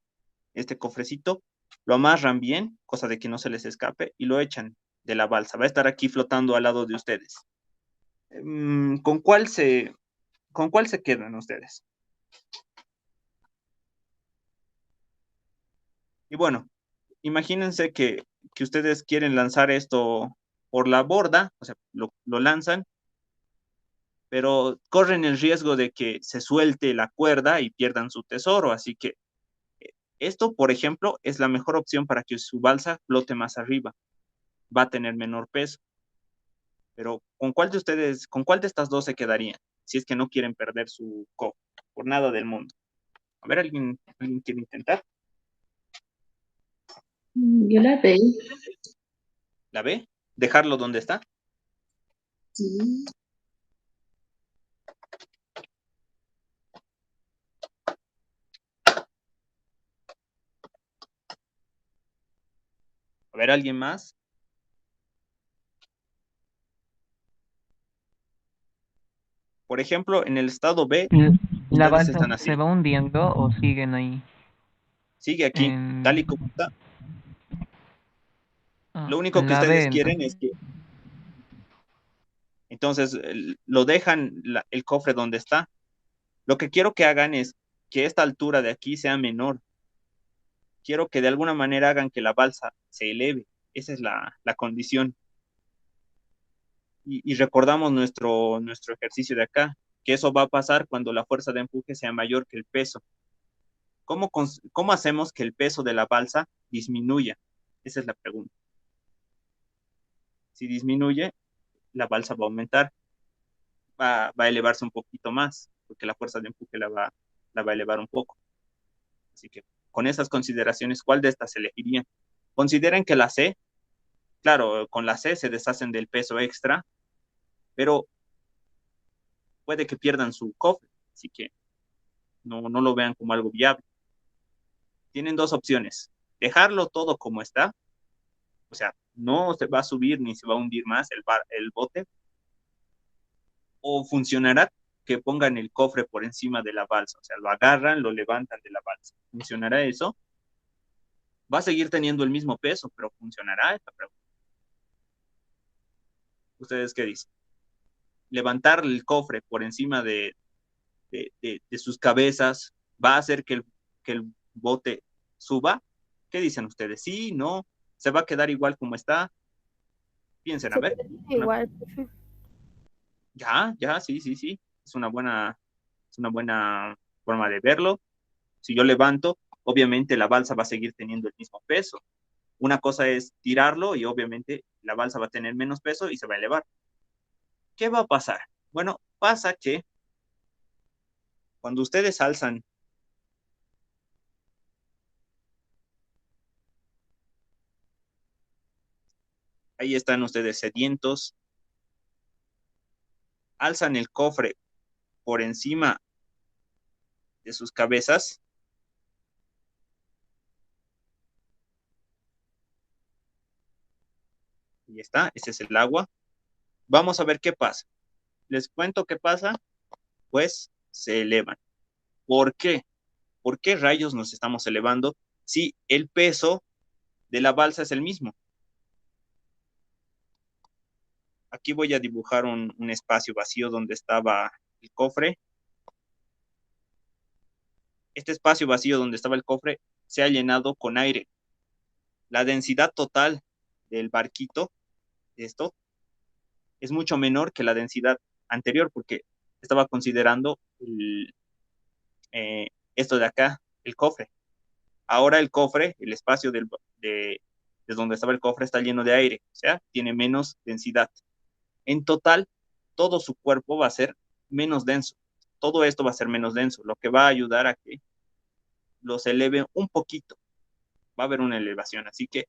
este cofrecito, lo amarran bien, cosa de que no se les escape, y lo echan de la balsa. Va a estar aquí flotando al lado de ustedes. ¿Con con cuál se quedan ustedes? Y bueno, imagínense que ustedes quieren lanzar esto por la borda, o sea, lo lanzan, pero corren el riesgo de que se suelte la cuerda y pierdan su tesoro. Así que esto, por ejemplo, es la mejor opción para que su balsa flote más arriba. Va a tener menor peso. Pero con cuál de estas dos se quedarían? Si es que no quieren perder su cofre, por nada del mundo. A ver, ¿alguien quiere intentar? Yo la B. ¿La B? ¿Dejarlo donde está? Sí. A ver, ¿alguien más? Por ejemplo, en el estado B, ¿La ustedes balsa están se así. va hundiendo o siguen ahí? Sigue aquí, tal y como está. Lo único que La B, ustedes quieren entonces. es que, entonces, lo dejan el cofre donde está. Lo que quiero que hagan es que esta altura de aquí sea menor. Quiero que de alguna manera hagan que la balsa se eleve. Esa es la condición. Y recordamos nuestro ejercicio de acá, que eso va a pasar cuando la fuerza de empuje sea mayor que el peso. ¿Cómo hacemos que el peso de la balsa disminuya? Esa es la pregunta. Si disminuye, la balsa va a aumentar, va a elevarse un poquito más, porque la fuerza de empuje la va a elevar un poco. Así que con esas consideraciones, ¿cuál de estas elegirían? Consideren que la C, claro, con la C se deshacen del peso extra, pero puede que pierdan su cofre, así que no lo vean como algo viable. Tienen dos opciones: dejarlo todo como está, o sea, no se va a subir ni se va a hundir más el bote, o funcionará que pongan el cofre por encima de la balsa, o sea, lo agarran, lo levantan de la balsa. ¿Funcionará eso? Va a seguir teniendo el mismo peso, pero ¿funcionará esta pregunta? ¿Ustedes qué dicen? Levantar el cofre por encima de sus cabezas va a hacer que el bote suba. ¿Qué dicen ustedes? ¿Sí? ¿No? ¿Se va a quedar igual como está? Piensen, a Se ver. quedaría igual, profe. Ya, sí, sí, sí. Es una buena forma de verlo. Si yo levanto, obviamente la balsa va a seguir teniendo el mismo peso. Una cosa es tirarlo y obviamente la balsa va a tener menos peso y se va a elevar. ¿Qué va a pasar? Bueno, pasa que cuando ustedes alzan, ahí están ustedes sedientos, alzan el cofre por encima de sus cabezas, y está, ese es el agua. Vamos a ver qué pasa. Les cuento qué pasa, pues se elevan. ¿Por qué? ¿Por qué rayos nos estamos elevando si el peso de la balsa es el mismo? Aquí voy a dibujar un espacio vacío donde estaba el cofre. Este espacio vacío donde estaba el cofre se ha llenado con aire. La densidad total del barquito, de esto, es mucho menor que la densidad anterior, porque estaba considerando esto de acá, el cofre. Ahora el cofre, el espacio de donde estaba el cofre está lleno de aire, o sea, tiene menos densidad. En total, todo su cuerpo va a ser menos denso. Todo esto va a ser menos denso, lo que va a ayudar a que los eleve un poquito. Va a haber una elevación, así que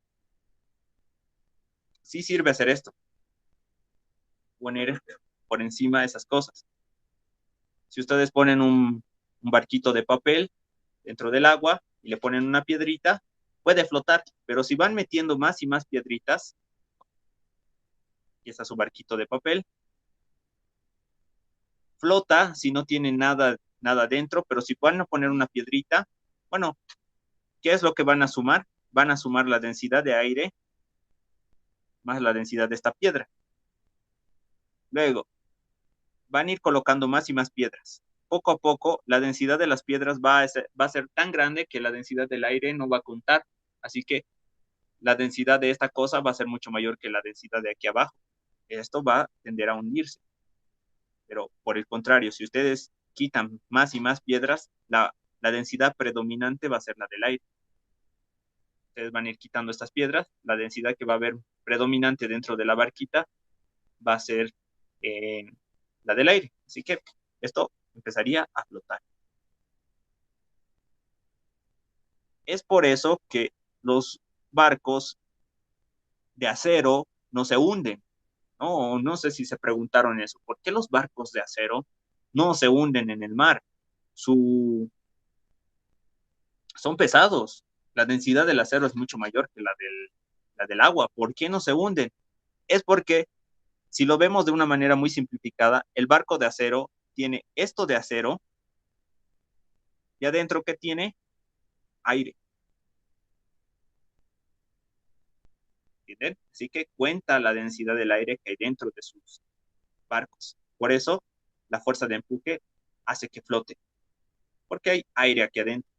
sí sirve hacer esto, poner por encima de esas cosas. Si ustedes ponen un barquito de papel dentro del agua y le ponen una piedrita, puede flotar, pero si van metiendo más y más piedritas, y está su barquito de papel, flota si no tiene nada dentro, pero si van a poner una piedrita, bueno, ¿Qué es lo que van a sumar? Van a sumar la densidad de aire más la densidad de esta piedra. Luego, van a ir colocando más y más piedras. Poco a poco, la densidad de las piedras va a ser tan grande que la densidad del aire no va a contar. Así que la densidad de esta cosa va a ser mucho mayor que la densidad de aquí abajo. Esto va a tender a hundirse. Pero por el contrario, si ustedes quitan más y más piedras, la densidad predominante va a ser la del aire. Ustedes van a ir quitando estas piedras, la densidad que va a haber predominante dentro de la barquita va a ser la del aire. Así que esto empezaría a flotar. Es por eso que los barcos de acero no se hunden. No sé si se preguntaron eso. ¿Por qué los barcos de acero no se hunden en el mar? Son pesados. La densidad del acero es mucho mayor que la del agua. ¿Por qué no se hunden? Es porque, si lo vemos de una manera muy simplificada, el barco de acero tiene esto de acero y adentro, ¿qué tiene? Aire. ¿Entienden? Así que cuenta la densidad del aire que hay dentro de sus barcos. Por eso, la fuerza de empuje hace que flote, porque hay aire aquí adentro.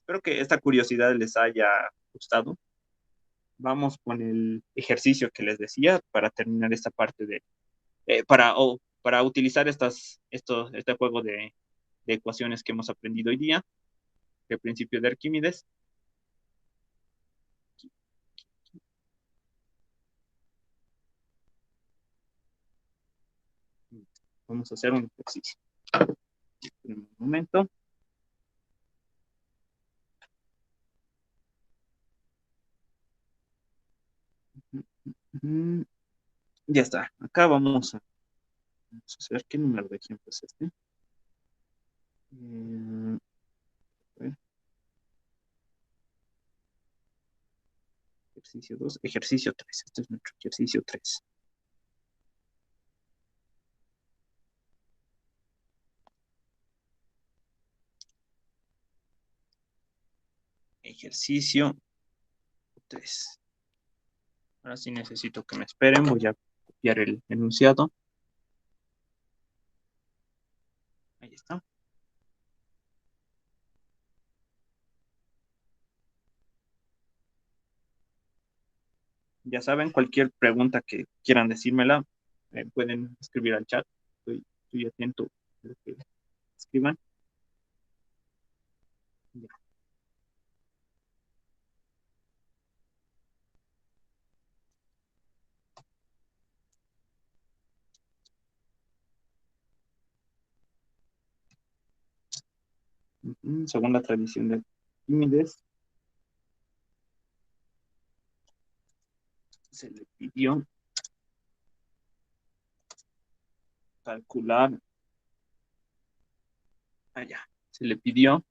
Espero que esta curiosidad les haya gustado. Vamos con el ejercicio que les decía para terminar esta parte para utilizar este juego de ecuaciones que hemos aprendido hoy día, el principio de Arquímedes. Vamos a hacer un ejercicio. Un momento. Ya está. Acá vamos a hacer qué número de ejemplo es este. A ver. Ejercicio 2, ejercicio 3. Este es nuestro ejercicio 3. Ejercicio 3. Ahora sí necesito que me esperen. Voy a copiar el enunciado. Ahí está. Ya saben, cualquier pregunta que quieran decírmela, pueden escribir al chat. Estoy atento a lo que escriban. Ya. Según la tradición de Arquímedes, se le pidió calcular, se le pidió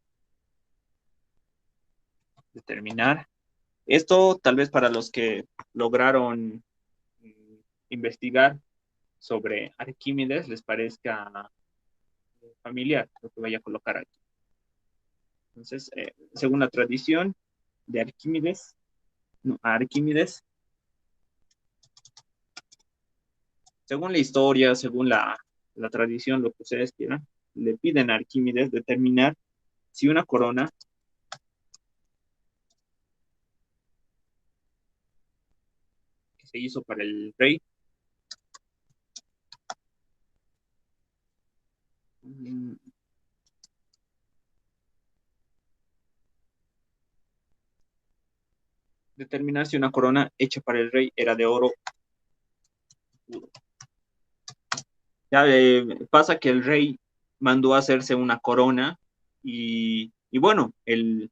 determinar. Esto tal vez para los que lograron investigar sobre Arquímedes les parezca familiar, lo que voy a colocar aquí. Entonces, según la tradición de Arquímedes, según la historia, según la tradición, lo que ustedes quieran, le piden a Arquímedes determinar si una corona que se hizo para el rey determinar si una corona hecha para el rey era de oro puro. Ya pasa que el rey mandó a hacerse una corona y bueno, el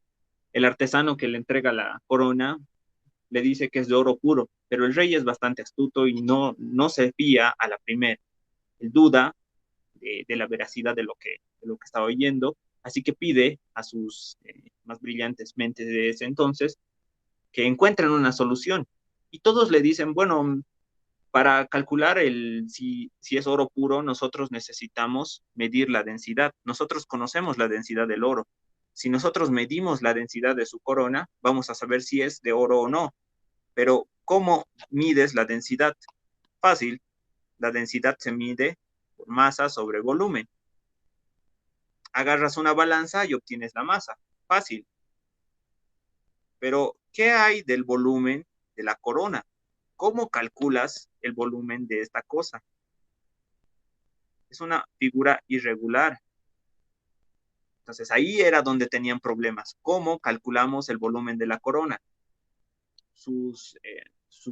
artesano que le entrega la corona le dice que es de oro puro, pero el rey es bastante astuto y no se fía a la primera. Él duda de la veracidad de lo que estaba oyendo, así que pide a sus más brillantes mentes de ese entonces que encuentren una solución. Y todos le dicen, bueno, para calcular si es oro puro, nosotros necesitamos medir la densidad. Nosotros conocemos la densidad del oro. si nosotros medimos la densidad de su corona, vamos a saber si es de oro o no. Pero, ¿cómo mides la densidad? Fácil, la densidad se mide por masa sobre volumen. Agarras una balanza y obtienes la masa. Fácil. Pero, ¿qué hay del volumen de la corona? ¿Cómo calculas el volumen de esta cosa? Es una figura irregular. Entonces, ahí era donde tenían problemas. ¿Cómo calculamos el volumen de la corona? Sus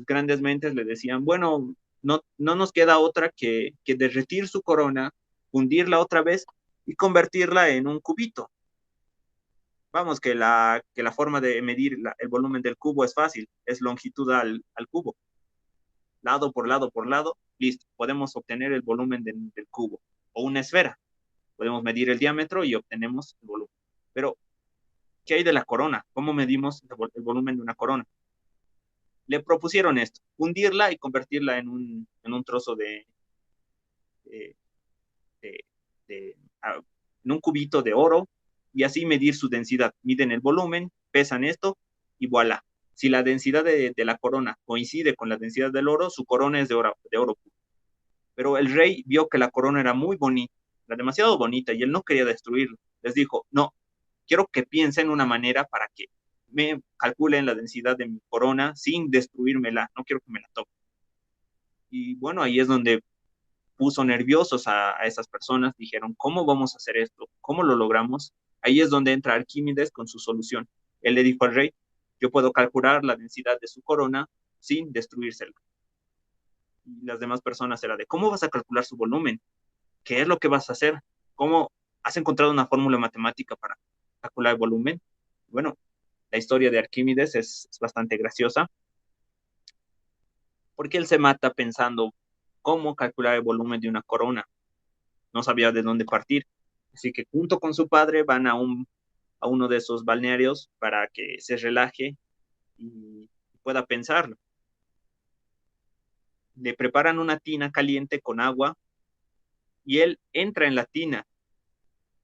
grandes mentes le decían, bueno, no nos queda otra que derretir su corona, fundirla otra vez y convertirla en un cubito. Vamos, que la forma de medir el volumen del cubo es fácil, es longitud al cubo. Lado por lado por lado, listo, podemos obtener el volumen del cubo. O una esfera, podemos medir el diámetro y obtenemos el volumen. Pero, ¿qué hay de la corona? ¿Cómo medimos el volumen de una corona? Le propusieron esto, fundirla y convertirla en un trozo de, de, en un cubito de oro y así medir su densidad. Miden el volumen, pesan esto y voilà. Si la densidad de la corona coincide con la densidad del oro, su corona es de oro puro. Pero el rey vio que la corona era muy bonita, era demasiado bonita y él no quería destruirla. Les dijo, no, quiero que piensen una manera para que me calculen la densidad de mi corona sin destruírmela, no quiero que me la toquen. Y bueno, ahí es donde puso nerviosos a esas personas, dijeron, ¿cómo vamos a hacer esto? ¿Cómo lo logramos? Ahí es donde entra Arquímedes con su solución. Él le dijo al rey, yo puedo calcular la densidad de su corona sin destruírsela. Y las demás personas era de, ¿cómo vas a calcular su volumen? ¿Qué es lo que vas a hacer? ¿Cómo has encontrado una fórmula matemática para calcular el volumen? Bueno, la historia de Arquímedes es bastante graciosa, porque él se mata pensando cómo calcular el volumen de una corona. No sabía de dónde partir. Así que junto con su padre van a uno de esos balnearios para que se relaje y pueda pensarlo. Le preparan una tina caliente con agua y él entra en la tina,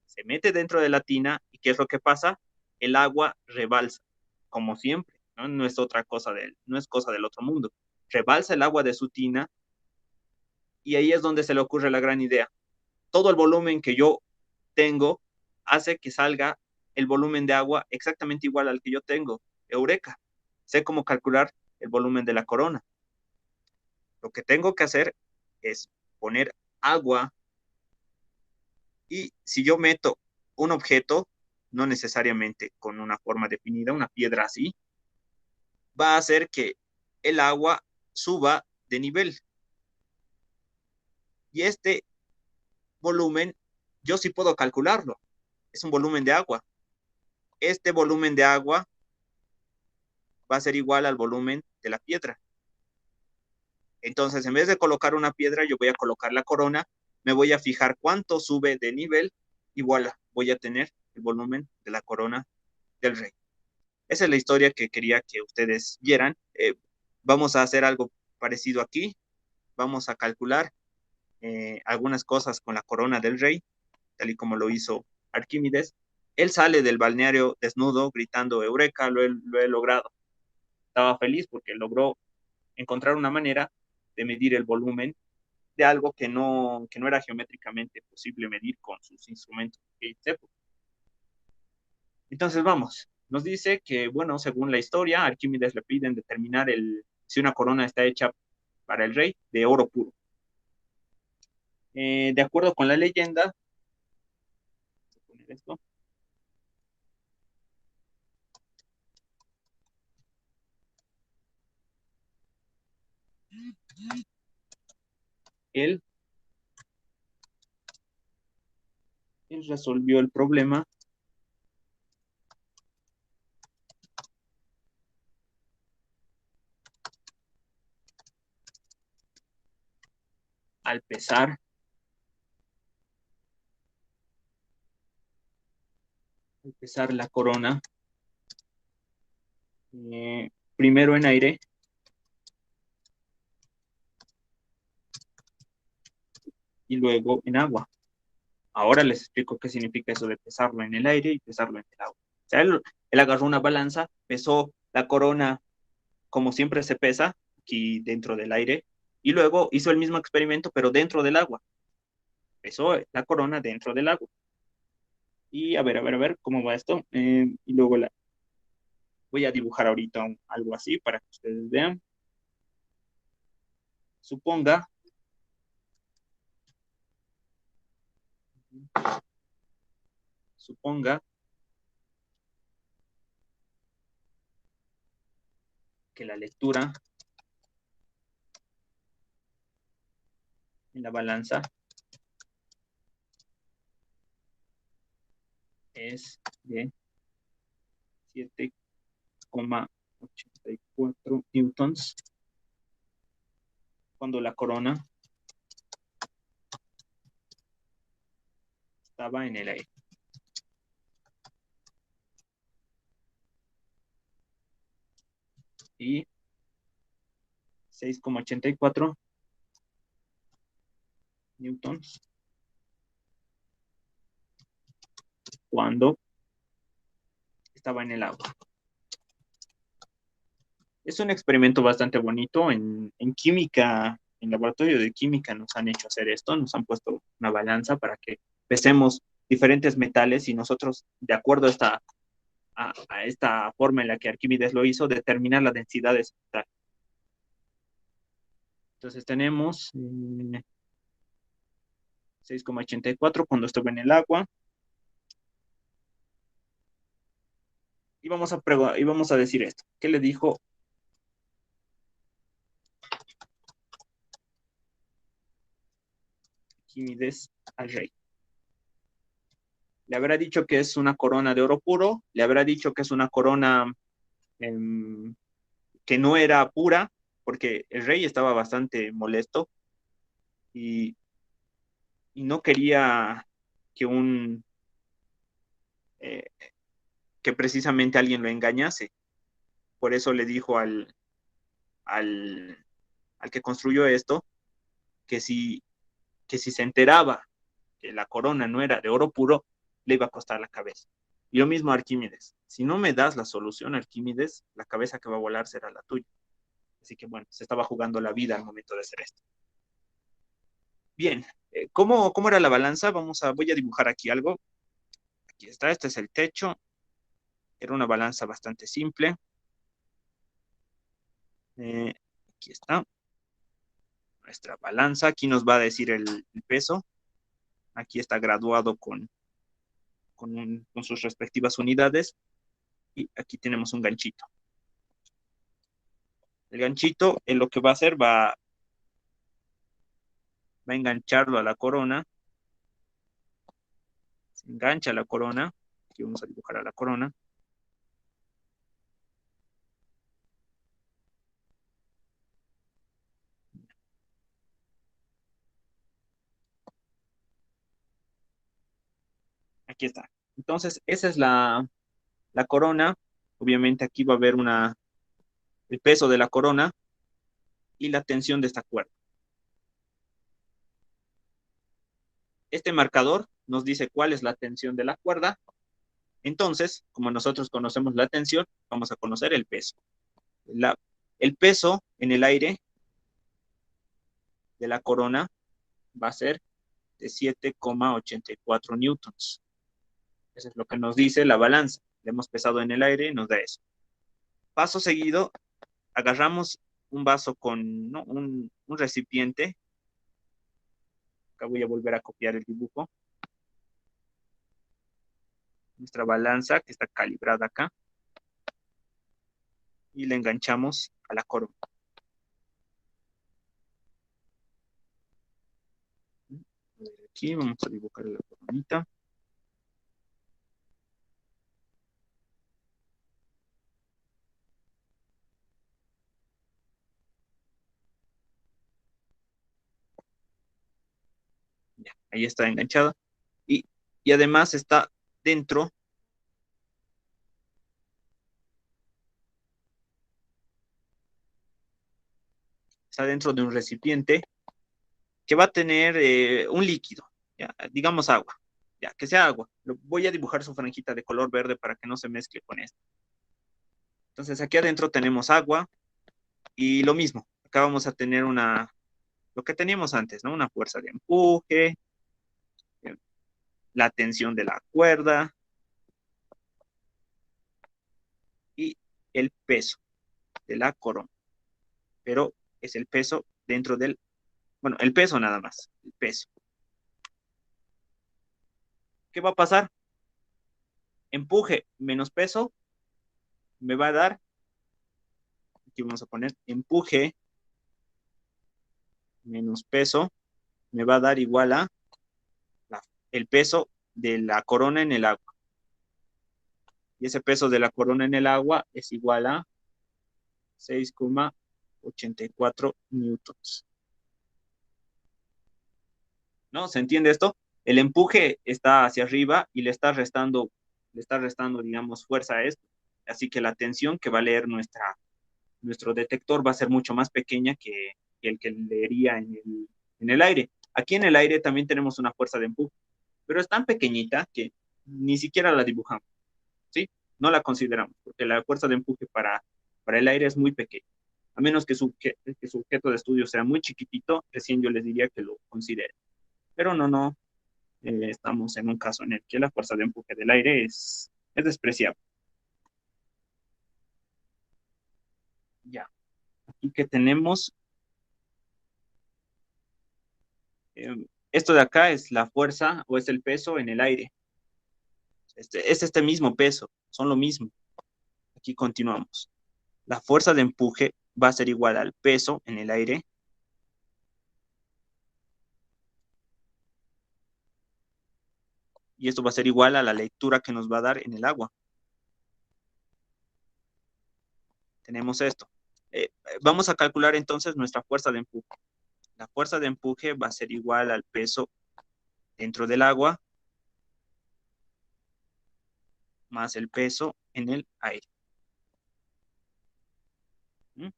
se mete dentro de la tina y ¿qué es lo que pasa? El agua rebalsa, como siempre, ¿no? No es otra cosa no es cosa del otro mundo. Rebalsa el agua de su tina y ahí es donde se le ocurre la gran idea. Todo el volumen que yo tengo hace que salga el volumen de agua exactamente igual al que yo tengo. Eureka. Sé cómo calcular el volumen de la corona. Lo que tengo que hacer es poner agua y si yo meto un objeto, no necesariamente con una forma definida, una piedra así, va a hacer que el agua suba de nivel. Y este volumen, yo sí puedo calcularlo. Es un volumen de agua. Este volumen de agua va a ser igual al volumen de la piedra. Entonces, en vez de colocar una piedra, yo voy a colocar la corona, me voy a fijar cuánto sube de nivel y voilà, voy a tener el volumen de la corona del rey. Esa es la historia que quería que ustedes vieran. Vamos a hacer algo parecido aquí. Vamos a calcular algunas cosas con la corona del rey, tal y como lo hizo Arquímedes. Él sale del balneario desnudo, gritando, Eureka, lo he logrado. Estaba feliz porque logró encontrar una manera de medir el volumen de algo que no era geométricamente posible medir con sus instrumentos de aquella época. Entonces vamos, nos dice que, bueno, según la historia, a Arquímedes le piden determinar si una corona está hecha para el rey de oro puro. De acuerdo con la leyenda, voy a poner esto, él resolvió el problema al pesar la corona, primero en aire y luego en agua. Ahora les explico qué significa eso de pesarlo en el aire y pesarlo en el agua. O sea, él agarró una balanza, pesó la corona como siempre se pesa, aquí dentro del aire, y luego hizo el mismo experimento, pero dentro del agua. Pesó la corona dentro del agua. Y a ver, cómo va esto. Y luego voy a dibujar ahorita algo así para que ustedes vean. Suponga, suponga que la lectura en la balanza es de 7,84 newtons, cuando la corona estaba en el aire. Y 6,84 newtons cuando estaba en el agua. Es un experimento bastante bonito. En química, en laboratorio de química nos han hecho hacer esto, nos han puesto una balanza para que pesemos diferentes metales y nosotros, de acuerdo a esta forma en la que Arquímedes lo hizo, determinar la densidad de ese metal. Entonces tenemos 6,84 cuando estuvo en el agua. Y vamos a decir esto. ¿Qué le dijo Arquímedes al rey? Le habrá dicho que es una corona de oro puro, le habrá dicho que es una corona que no era pura, porque el rey estaba bastante molesto y, y no quería que eh, que precisamente alguien lo engañase. Por eso le dijo al, al que construyó esto que que si se enteraba que la corona no era de oro puro, le iba a costar la cabeza. Y lo mismo a Arquímedes. Si no me das la solución, Arquímedes, la cabeza que va a volar será la tuya. Así que bueno, se estaba jugando la vida al momento de hacer esto. Bien, ¿cómo era la balanza? Voy a dibujar aquí algo. Aquí está, este es el techo. Era una balanza bastante simple. Aquí está nuestra balanza. Aquí nos va a decir el peso. Aquí está graduado con sus respectivas unidades. Y aquí tenemos un ganchito. El ganchito lo que va a hacer va a engancharlo a la corona. Se engancha la corona. Aquí vamos a dibujar a la corona. Aquí está. Entonces, esa es la corona. Obviamente aquí va a haber el peso de la corona y la tensión de esta cuerda. Este marcador nos dice cuál es la tensión de la cuerda. Entonces, como nosotros conocemos la tensión, vamos a conocer el peso. El peso en el aire de la corona va a ser de 7,84 newtons. Eso es lo que nos dice la balanza. Le hemos pesado en el aire y nos da eso. Paso seguido, agarramos un vaso con, ¿no?, un recipiente. Acá voy a volver a copiar el dibujo. Nuestra balanza que está calibrada acá. Y la enganchamos a la corona. Aquí vamos a dibujar la coronita. Ya, ahí está enganchada. Y además dentro está dentro de un recipiente que va a tener un líquido, ya, digamos agua. Ya, que sea agua. Voy a dibujar su franjita de color verde para que no se mezcle con esto. Entonces aquí adentro tenemos agua y lo mismo. Acá vamos a tener lo que teníamos antes, ¿no? Una fuerza de empuje, eh, la tensión de la cuerda y el peso de la corona. Pero es el peso dentro bueno, el peso nada más, el peso. ¿Qué va a pasar? Empuje menos peso me va a dar, aquí vamos a poner empuje menos peso, me va a dar igual a el peso de la corona en el agua. Y ese peso de la corona en el agua es igual a 6,84 newtons. ¿No? ¿Se entiende esto? El empuje está hacia arriba y le está restando, digamos, fuerza a esto. Así que la tensión que va a leer nuestro detector va a ser mucho más pequeña que el que leería en el aire. Aquí en el aire también tenemos una fuerza de empuje, pero es tan pequeñita que ni siquiera la dibujamos, ¿sí? No la consideramos, porque la fuerza de empuje para el aire es muy pequeña. A menos que su objeto de estudio sea muy chiquitito, recién yo les diría que lo consideren. Pero no, estamos en un caso en el que la fuerza de empuje del aire es despreciable. Ya, aquí que tenemos, esto de acá es la fuerza o es el peso en el aire. Es este mismo peso, son lo mismo. Aquí continuamos. La fuerza de empuje va a ser igual al peso en el aire y esto va a ser igual a la lectura que nos va a dar en el agua. Tenemos esto. Vamos a calcular entonces nuestra fuerza de empuje. La fuerza de empuje va a ser igual al peso dentro del agua más el peso en el aire. ¿Mm?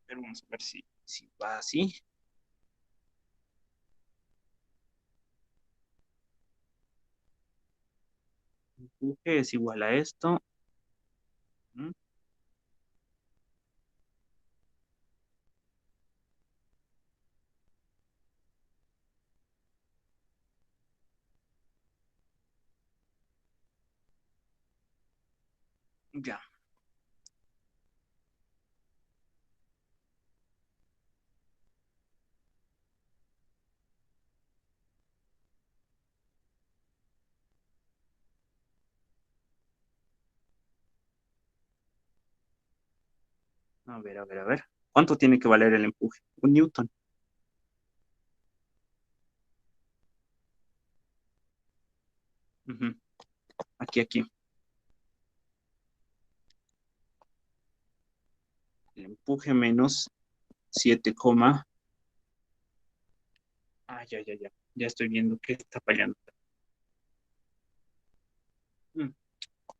Pero vamos a ver si va así. Empuje es igual a esto. ¿Mm? Ya. A ver. ¿Cuánto tiene que valer el empuje? Un newton. Ujú. Aquí. El empuje menos 7, ya. Ya estoy viendo que está fallando. Mm.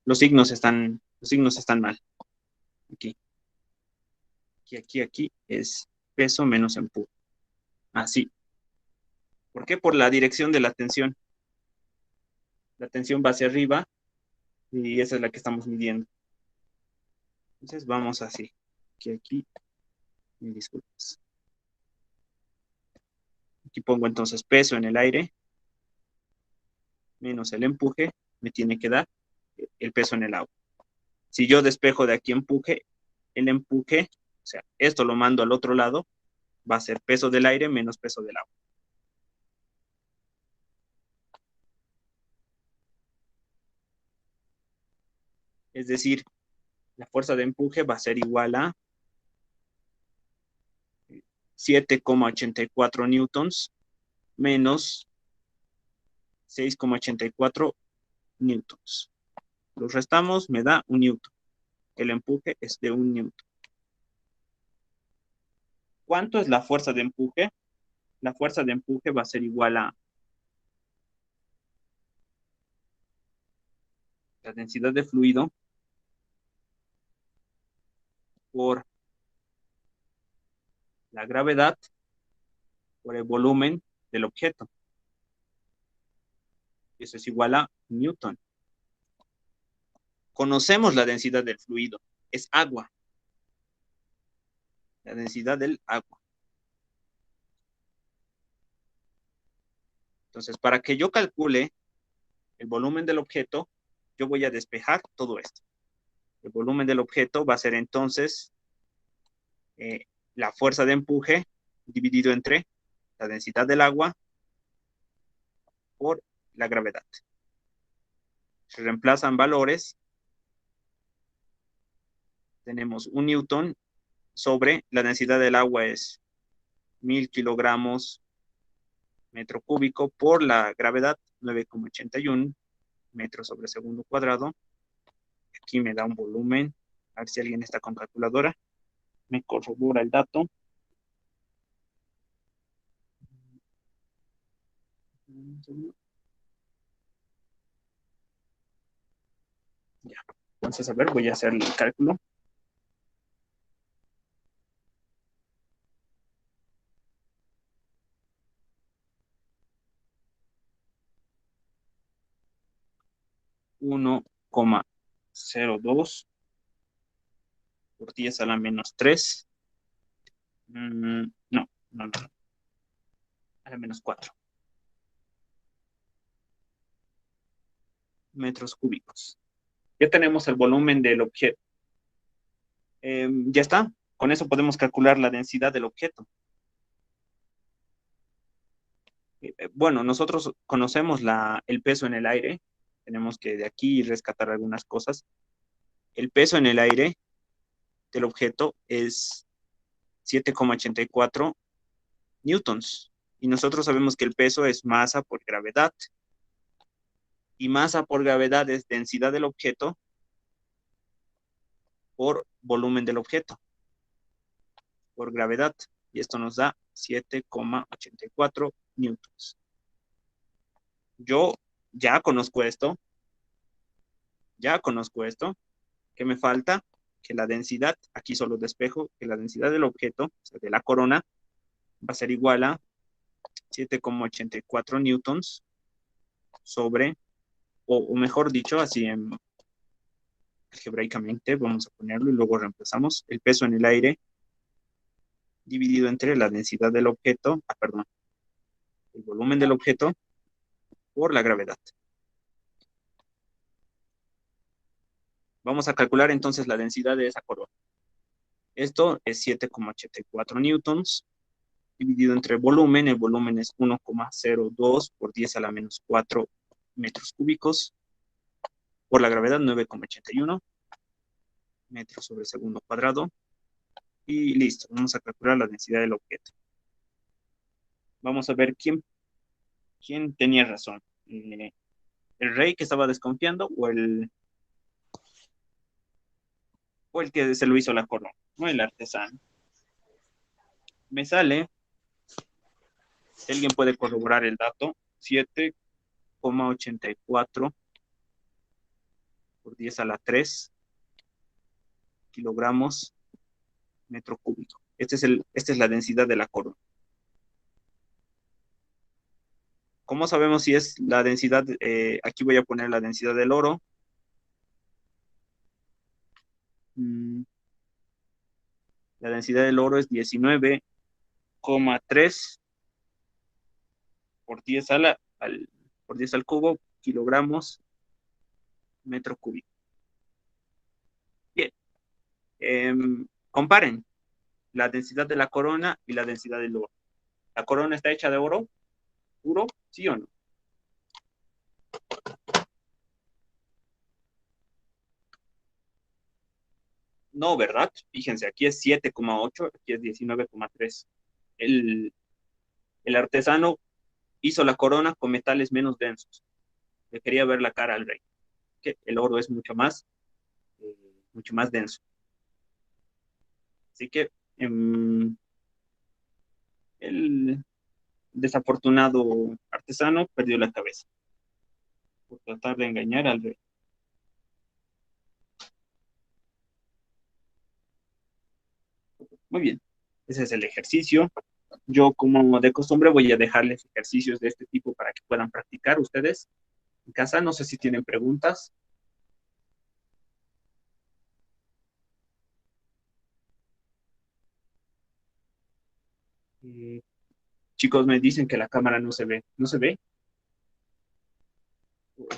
Los signos están mal. Aquí. Aquí es peso menos empuje. Así. ¿Por qué? Por la dirección de la tensión. La tensión va hacia arriba y esa es la que estamos midiendo. Entonces vamos así. Aquí, me disculpas. Aquí pongo entonces peso en el aire menos el empuje, me tiene que dar el peso en el agua. Si yo despejo de aquí empuje, el empuje, o sea, esto lo mando al otro lado, va a ser peso del aire menos peso del agua. Es decir, la fuerza de empuje va a ser igual a 7,84 newtons menos 6,84 newtons. Los restamos, me da un newton. El empuje es de 1 newton. ¿Cuánto es la fuerza de empuje? La fuerza de empuje va a ser igual a la densidad de fluido por la gravedad por el volumen del objeto. Eso es igual a Newton. Conocemos la densidad del fluido. Es agua. La densidad del agua. Entonces, para que yo calcule el volumen del objeto, yo voy a despejar todo esto. El volumen del objeto va a ser entonces la fuerza de empuje dividido entre la densidad del agua por la gravedad. Se reemplazan valores. Tenemos 1 newton sobre la densidad del agua es 1000 kilogramos metro cúbico por la gravedad 9,81 metros sobre segundo cuadrado. Aquí me da un volumen. A ver si alguien está con calculadora. Me corrobora el dato. Ya. Entonces, a ver, voy a hacer el cálculo. Uno coma 02 por 10 a la menos 3. No. A la menos 4. Metros cúbicos. Ya tenemos el volumen del objeto. Ya está. Con eso podemos calcular la densidad del objeto. Bueno, nosotros conocemos el peso en el aire. Tenemos que de aquí rescatar algunas cosas. El peso en el aire del objeto es 7,84 newtons. Y nosotros sabemos que el peso es masa por gravedad. Y masa por gravedad es densidad del objeto por volumen del objeto, por gravedad. Y esto nos da 7,84 newtons. Yo ya conozco esto. ¿Qué me falta? Que la densidad, aquí solo despejo, que la densidad del objeto, o sea, de la corona, va a ser igual a 7,84 newtons sobre, o mejor dicho, así algebraicamente, vamos a ponerlo y luego reemplazamos el peso en el aire dividido entre la densidad del objeto, el volumen del objeto por la gravedad. Vamos a calcular entonces la densidad de esa corona. Esto es 7,84 newtons dividido entre el volumen es 1,02 por 10 a la menos 4 metros cúbicos por la gravedad 9,81 metros sobre segundo cuadrado. Y listo, vamos a calcular la densidad del objeto. Vamos a ver quién tenía razón. ¿El rey que estaba desconfiando o el que se lo hizo la corona? No, el artesano. Me sale, si alguien puede corroborar el dato, 7,84 por 10 a la 3 kilogramos metro cúbico. Esta es la densidad de la corona. ¿Cómo sabemos si es la densidad? Aquí voy a poner la densidad del oro. La densidad del oro es 19,3 por 10 por 10 al cubo kilogramos metro cúbico. Bien. Comparen la densidad de la corona y la densidad del oro. ¿La corona está hecha de oro puro? ¿Sí o no? No, ¿verdad? Fíjense, aquí es 7,8, aquí es 19,3. El artesano hizo la corona con metales menos densos. Le quería ver la cara al rey. Que el oro es mucho más denso. Así que el desafortunado artesano perdió la cabeza por tratar de engañar al rey. Muy bien, ese es el ejercicio. Yo, como de costumbre, voy a dejarles ejercicios de este tipo para que puedan practicar ustedes en casa. No sé si tienen preguntas. Eh, Chicos, me dicen que la cámara no se ve. ¿No se ve?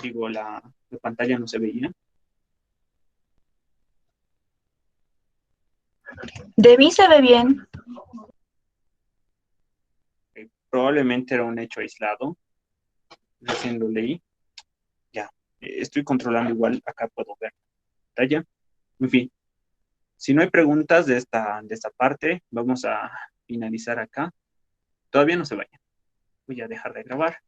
Digo, la pantalla no se veía. De mí se ve bien. Probablemente era un hecho aislado. Recién lo leí. Ya. Estoy controlando igual. Acá puedo ver la pantalla. En fin. Si no hay preguntas de esta parte, vamos a finalizar acá. Todavía no se vayan. Voy a dejar de grabar.